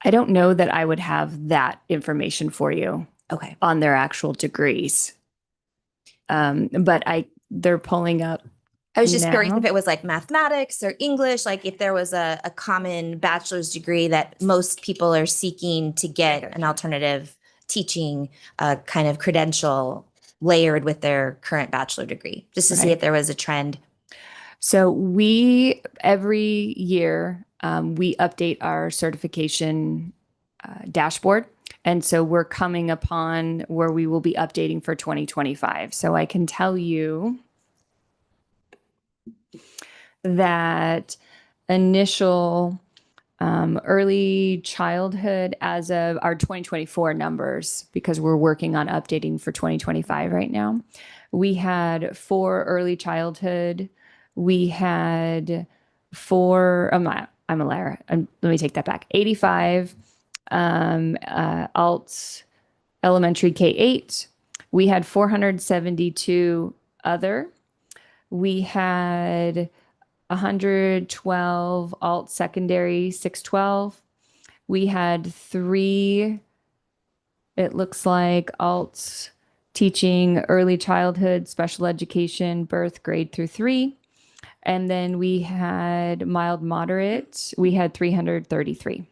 I don't know that I would have that information for you. Okay. On their actual degrees. But they're pulling up. I was just curious now. if it was like mathematics or English, like if there was a common bachelor's degree that most people are seeking to get an alternative teaching kind of credential layered with their current bachelor degree, just to see if there was a trend. So every year, we update our certification dashboard. And so we're coming upon where we will be updating for 2025. So I can tell you that initial early childhood as of our 2024 numbers, because we're working on updating for 2025 right now, we had 4 early childhood. We had 4, I'm a liar. Let me take that back. 85 alt elementary K-8. We had 472 other. We had 112 alt secondary 612. We had 3, it looks like, alt teaching early childhood, special education, birth grade through 3. And then we had mild moderate. We had 333.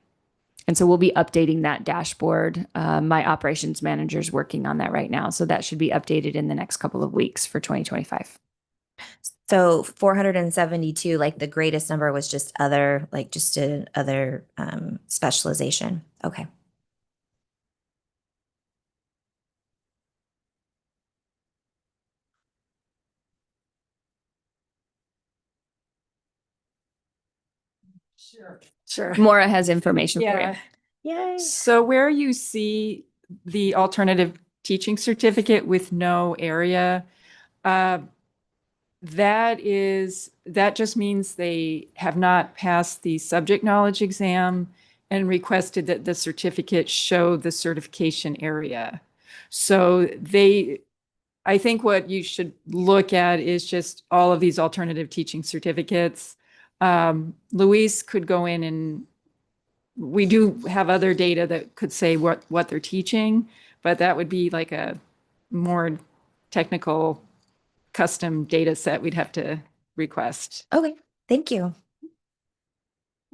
And so we'll be updating that dashboard. My operations manager is working on that right now. So that should be updated in the next couple of weeks for 2025. So 472, like the greatest number was just other, like just other specialization. Okay. Sure. Maura has information for Yeah. you. Yay. So where you see the alternative teaching certificate with no area, that just means they have not passed the subject knowledge exam and requested that the certificate show the certification area. So I think what you should look at is just all of these alternative teaching certificates. Luis could go in, and we do have other data that could say what they're teaching, but that would be like a more technical custom data set we'd have to request. Okay. Thank you.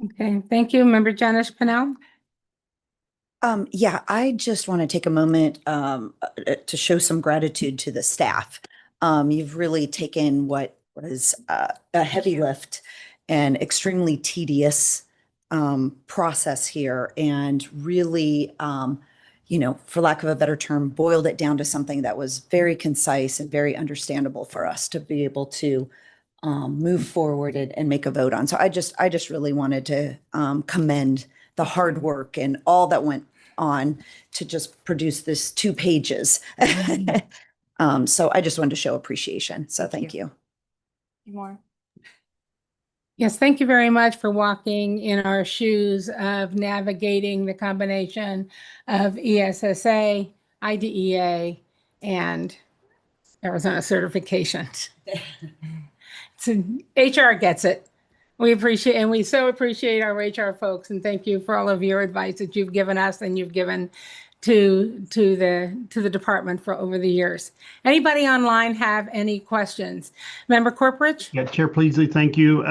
Okay, thank you. Member Janice Pennell? Yeah, I just want to take a moment to show some gratitude to the staff. You've really taken what was a heavy lift and extremely tedious process here and really, for lack of a better term, boiled it down to something that was very concise and very understandable for us to be able to move forward and make a vote on. So I just really wanted to commend the hard work and all that went on to just produce this 2 pages. So I just wanted to show appreciation. So thank you. More. Yes, thank you very much for walking in our shoes of navigating the combination of ESSA, IDEA, and Arizona certifications. HR gets it. We appreciate, and we so appreciate our HR folks, and thank you for all of your advice that you've given us and you've given to the department for over the years. Anybody online have any questions? Member Corporate? Yeah, Chair Pleasley, thank you.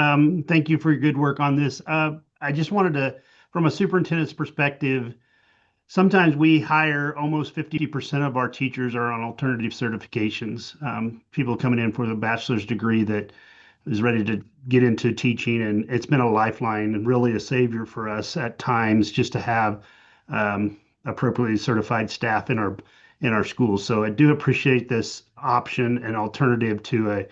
Thank you for your good work on this. I just wanted to, from a superintendent's perspective, sometimes we hire almost 50% of our teachers are on alternative certifications. People coming in for the bachelor's degree that is ready to get into teaching, and it's been a lifeline and really a savior for us at times just to have appropriately certified staff in our schools. So I do appreciate this option and alternative to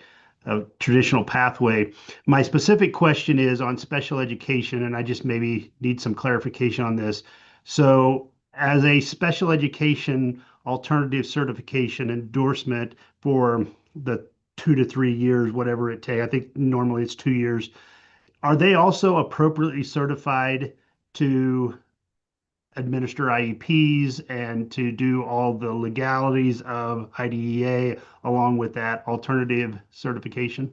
a traditional pathway. My specific question is on special education, and I just maybe need some clarification on this. So as a special education alternative certification endorsement for the 2 to 3 years, whatever it takes, I think normally it's 2 years, are they also appropriately certified to administer IEPs and to do all the legalities of IDEA along with that alternative certification?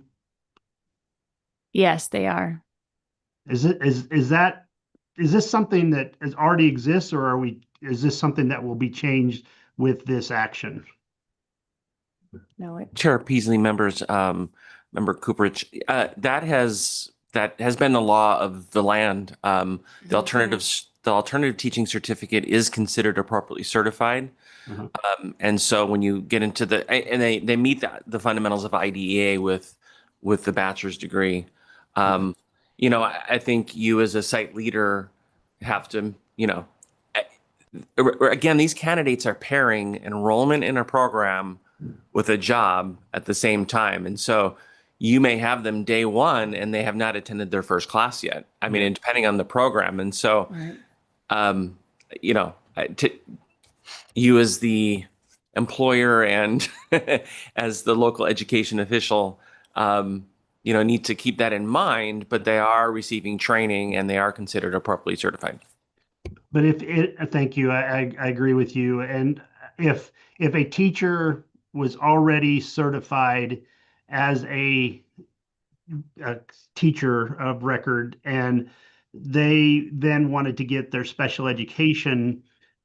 Yes, they are. Is this something that already exists, or is this something that will be changed with this action? No, Chair Peasley, members, Member Cooperage, that has been the law of the land. The alternative teaching certificate is considered appropriately certified. And so when you get into they meet the fundamentals of IDEA with the bachelor's degree. I think you as a site leader have to, again, these candidates are pairing enrollment in a program with a job at the same time. And so you may have them day one and they have not attended their first class yet. I mean, and depending on the program. And so, you as the employer and as the local education official, need to keep that in mind, but they are receiving training and they are considered appropriately certified. But thank you. I agree with you. And if a teacher was already certified as a teacher of record and they then wanted to get their special education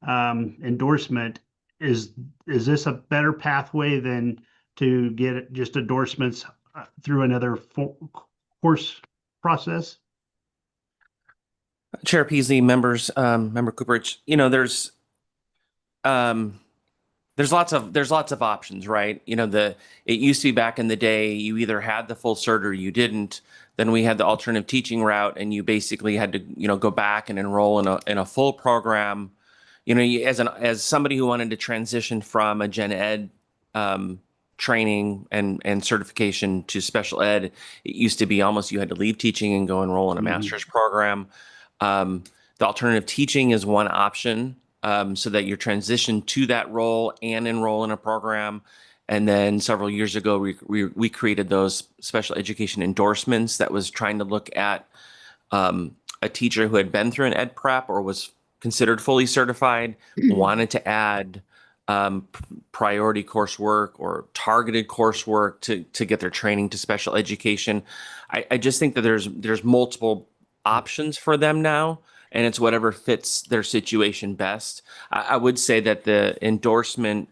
endorsement, is this a better pathway than to get just endorsements through another course process? Chair Peasley, members, Member Cooperage, there's lots of options, right? You know, it used to be back in the day, you either had the full cert or you didn't. Then we had the alternative teaching route, and you basically had to, you know, go back and enroll in a full program. You know, as somebody who wanted to transition from a gen ed training and certification to special ed, it used to be almost you had to leave teaching and go enroll in a master's program. The alternative teaching is one option, so that you're transitioned to that role and enroll in a program. And then several years ago, we created those special education endorsements that was trying to look at a teacher who had been through an ed prep or was considered fully certified, wanted to add priority coursework or targeted coursework to get their training to special education. I just think that there's multiple options for them now, and it's whatever fits their situation best. I would say that the endorsement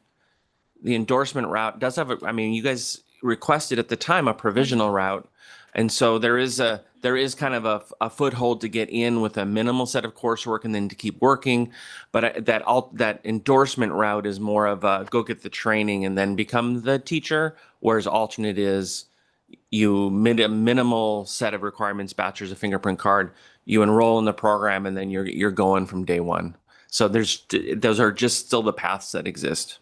route does have I mean, you guys requested at the time a provisional route. And so there is kind of a foothold to get in with a minimal set of coursework and then to keep working. But that endorsement route is more of a go get the training and then become the teacher. Whereas alternate is you a minimal set of requirements, bachelor's, a fingerprint card, you enroll in the program, and then you're going from day one. So those are just still the paths that exist.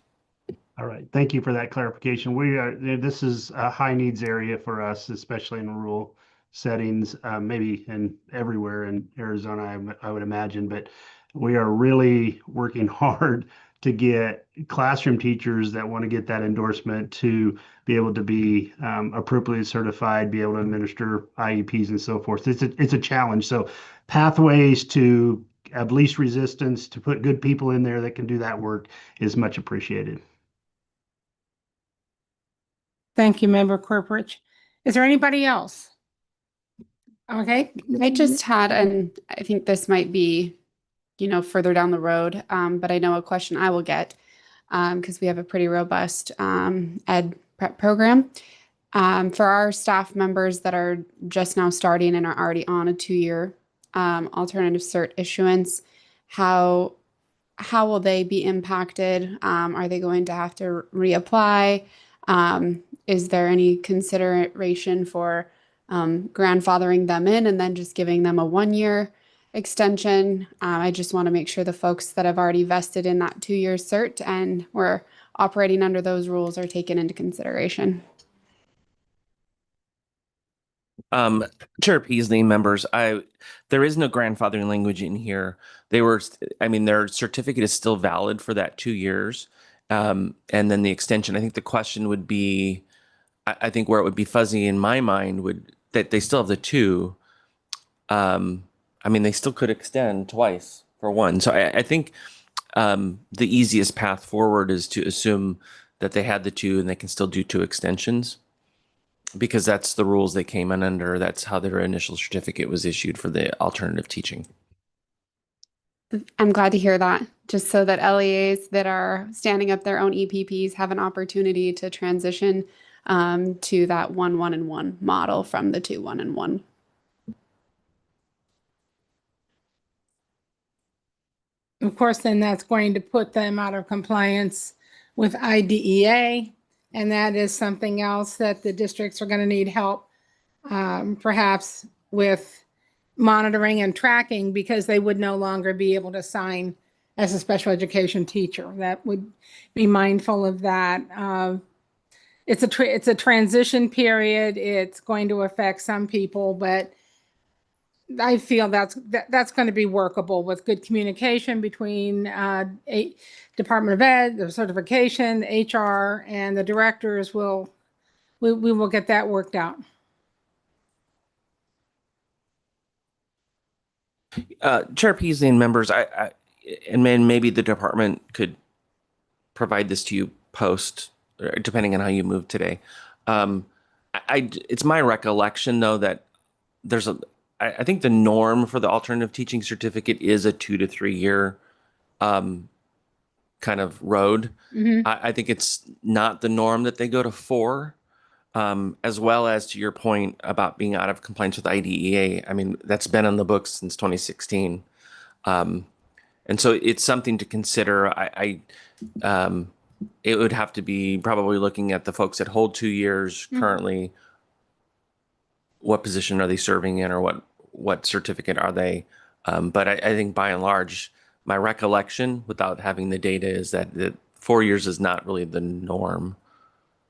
All right. Thank you for that clarification. This is a high needs area for us, especially in rural settings, maybe everywhere in Arizona, I would imagine, but we are really working hard to get classroom teachers that want to get that endorsement to be able to be appropriately certified, be able to administer IEPs and so forth. It's a challenge. So pathways to have least resistance, to put good people in there that can do that work is much appreciated. Thank you, Member Corporate. Is there anybody else? Okay. I just had, and I think this might be, further down the road, but I know a question I will get because we have a pretty robust ed prep program. For our staff members that are just now starting and are already on a 2-year alternative cert issuance, how will they be impacted? Are they going to have to reapply? Is there any consideration for grandfathering them in and then just giving them a 1-year extension? I just want to make sure the folks that have already vested in that 2-year cert and were operating under those rules are taken into consideration. Chair Peasley, members, there is no grandfathering language in here. Their certificate is still valid for that 2 years. And then the extension, I think the question would be, I think where it would be fuzzy in my mind that they still have the 2. They still could extend twice for 1. So I think the easiest path forward is to assume that they had the 2 and they can still do 2 extensions, because that's the rules they came in under. That's how their initial certificate was issued for the alternative teaching. I'm glad to hear that, just so that LEAs that are standing up their own EPPs have an opportunity to transition to that 1-1-1 model from the 2-1-1. Of course, then that's going to put them out of compliance with IDEA, and that is something else that the districts are going to need help, perhaps with monitoring and tracking, because they would no longer be able to sign as a special education teacher. That would be mindful of that. It's a transition period. It's going to affect some people, but I feel that's going to be workable with good communication between Department of Ed, the certification, HR, and the directors. We will get that worked out. Chair Peasley and members, and maybe the department could provide this to you post, depending on how you move today. It's my recollection, though, that I think the norm for the alternative teaching certificate is a 2 to 3 year kind of road. Mm-hmm. I think it's not the norm that they go to 4, as well as to your point about being out of compliance with IDEA. That's been on the books since 2016. And so it's something to consider. it would have to be probably looking at the folks that hold 2 years Mhm. currently. What position are they serving in, or what certificate are they? But I think by and large, my recollection, without having the data, is that 4 years is not really the norm.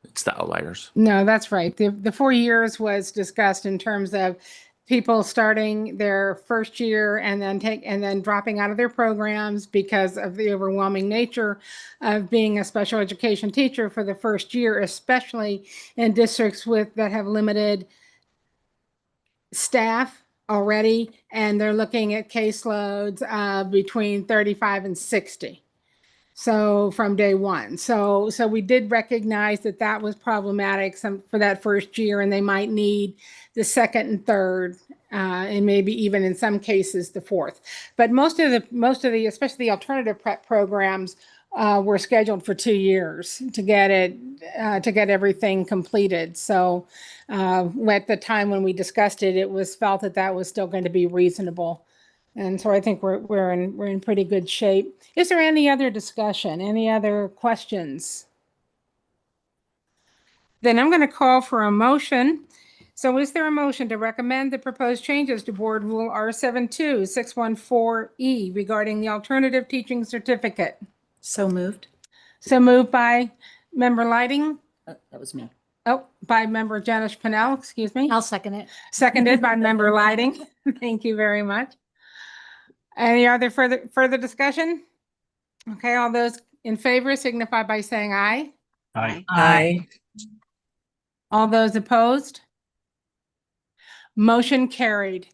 It's the outliers. No, that's right. The 4 years was discussed in terms of people starting their first year and then dropping out of their programs because of the overwhelming nature of being a special education teacher for the first year, especially in districts that have limited staff already, and they're looking at caseloads between 35 and 60. So from day one. So we did recognize that was problematic for that first year, and they might need the second and third, and maybe even in some cases the fourth. But most of the, especially the alternative prep programs, were scheduled for 2 years to get everything completed. So at the time when we discussed it, it was felt that was still going to be reasonable. And so I think we're in pretty good shape. Is there any other discussion? Any other questions? Then I'm going to call for a motion. So is there a motion to recommend the proposed changes to Board Rule R72614E regarding the alternative teaching certificate? So moved. So moved by Member Lighting. That was me. Oh, by Member Janice Pennell, excuse me. I'll second it. Seconded by Member Lighting. Thank you very much. Any other further discussion? Okay, all those in favor signify by saying aye. Aye. Aye. All those opposed? Motion carried.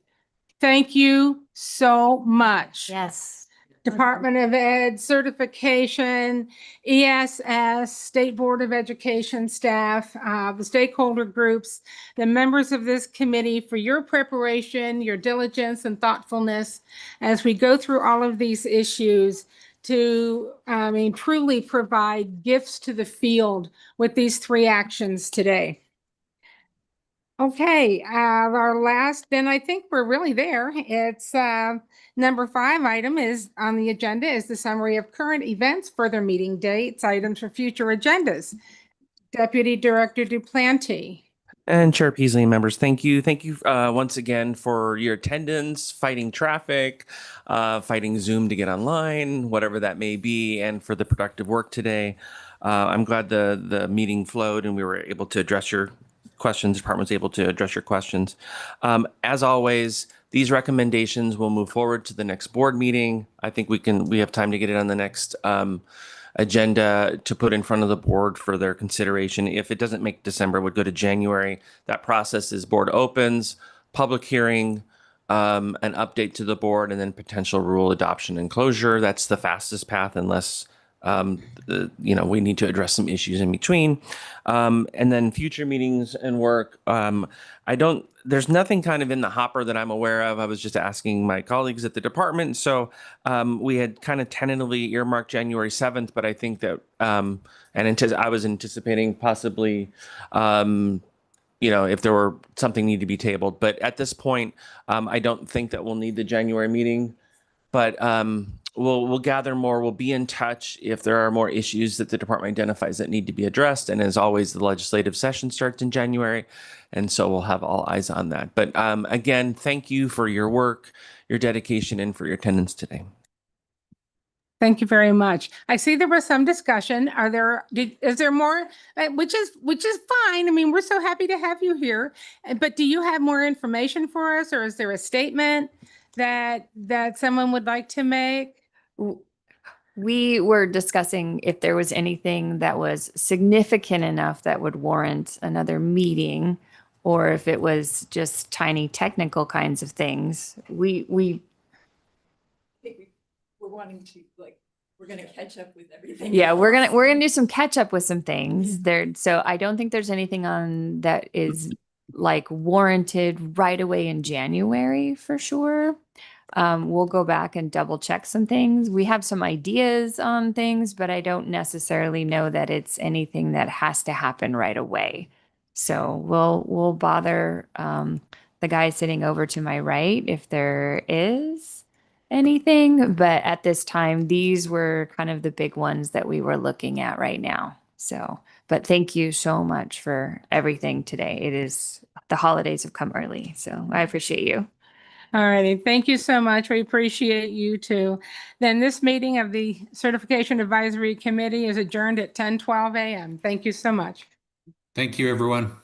Thank you so much. Yes. Department of Ed certification, ESS, State Board of Education staff, the stakeholder groups, the members of this committee, for your preparation, your diligence and thoughtfulness as we go through all of these issues to, truly provide gifts to the field with these 3 actions today. Okay, our last, then I think we're really there. It's number 5 item is on the agenda is the summary of current events, further meeting dates, items for future agendas. Deputy Director Duplanty. And Chair Peasley and members, thank you. Thank you once again for your attendance, fighting traffic, fighting Zoom to get online, whatever that may be, and for the productive work today. I'm glad the meeting flowed and we were able to address your questions. The department was able to address your questions. As always, these recommendations will move forward to the next board meeting. I think we have time to get it on the next agenda to put in front of the board for their consideration. If it doesn't make December, it would go to January. That process is board opens, public hearing, an update to the board, and then potential rule adoption and closure. That's the fastest path unless we need to address some issues in between. And then future meetings and work. There's nothing kind of in the hopper that I'm aware of. I was just asking my colleagues at the department. So we had kind of tentatively earmarked January 7th, but I think that, I was anticipating possibly, if there were something need to be tabled. But at this point, I don't think that we'll need the January meeting. But we'll gather more. We'll be in touch if there are more issues that the department identifies that need to be addressed. And as always, the legislative session starts in January. And so we'll have all eyes on that. But again, thank you for your work, your dedication, and for your attendance today. Thank you very much. I see there was some discussion. Is there more? Which is fine. I mean, we're so happy to have you here. But do you have more information for us, or is there a statement that someone would like to make? We were discussing if there was anything that was significant enough that would warrant another meeting, or if it was just tiny technical kinds of things. We're wanting to we're going to catch up with everything. Yeah, we're going to do some catch up with some things there. So I don't think there's anything on that is warranted right away in January for sure. We'll go back and double check some things. We have some ideas on things, but I don't necessarily know that it's anything that has to happen right away. So we'll bother the guy sitting over to my right if there is anything, but at this time, these were kind of the big ones that we were looking at right now. So, but thank you so much for everything today. The holidays have come early, so I appreciate you. All righty. Thank you so much. We appreciate you too. Then this meeting of the Certification Advisory Committee is adjourned at 10:12 a.m. Thank you so much. Thank you, everyone.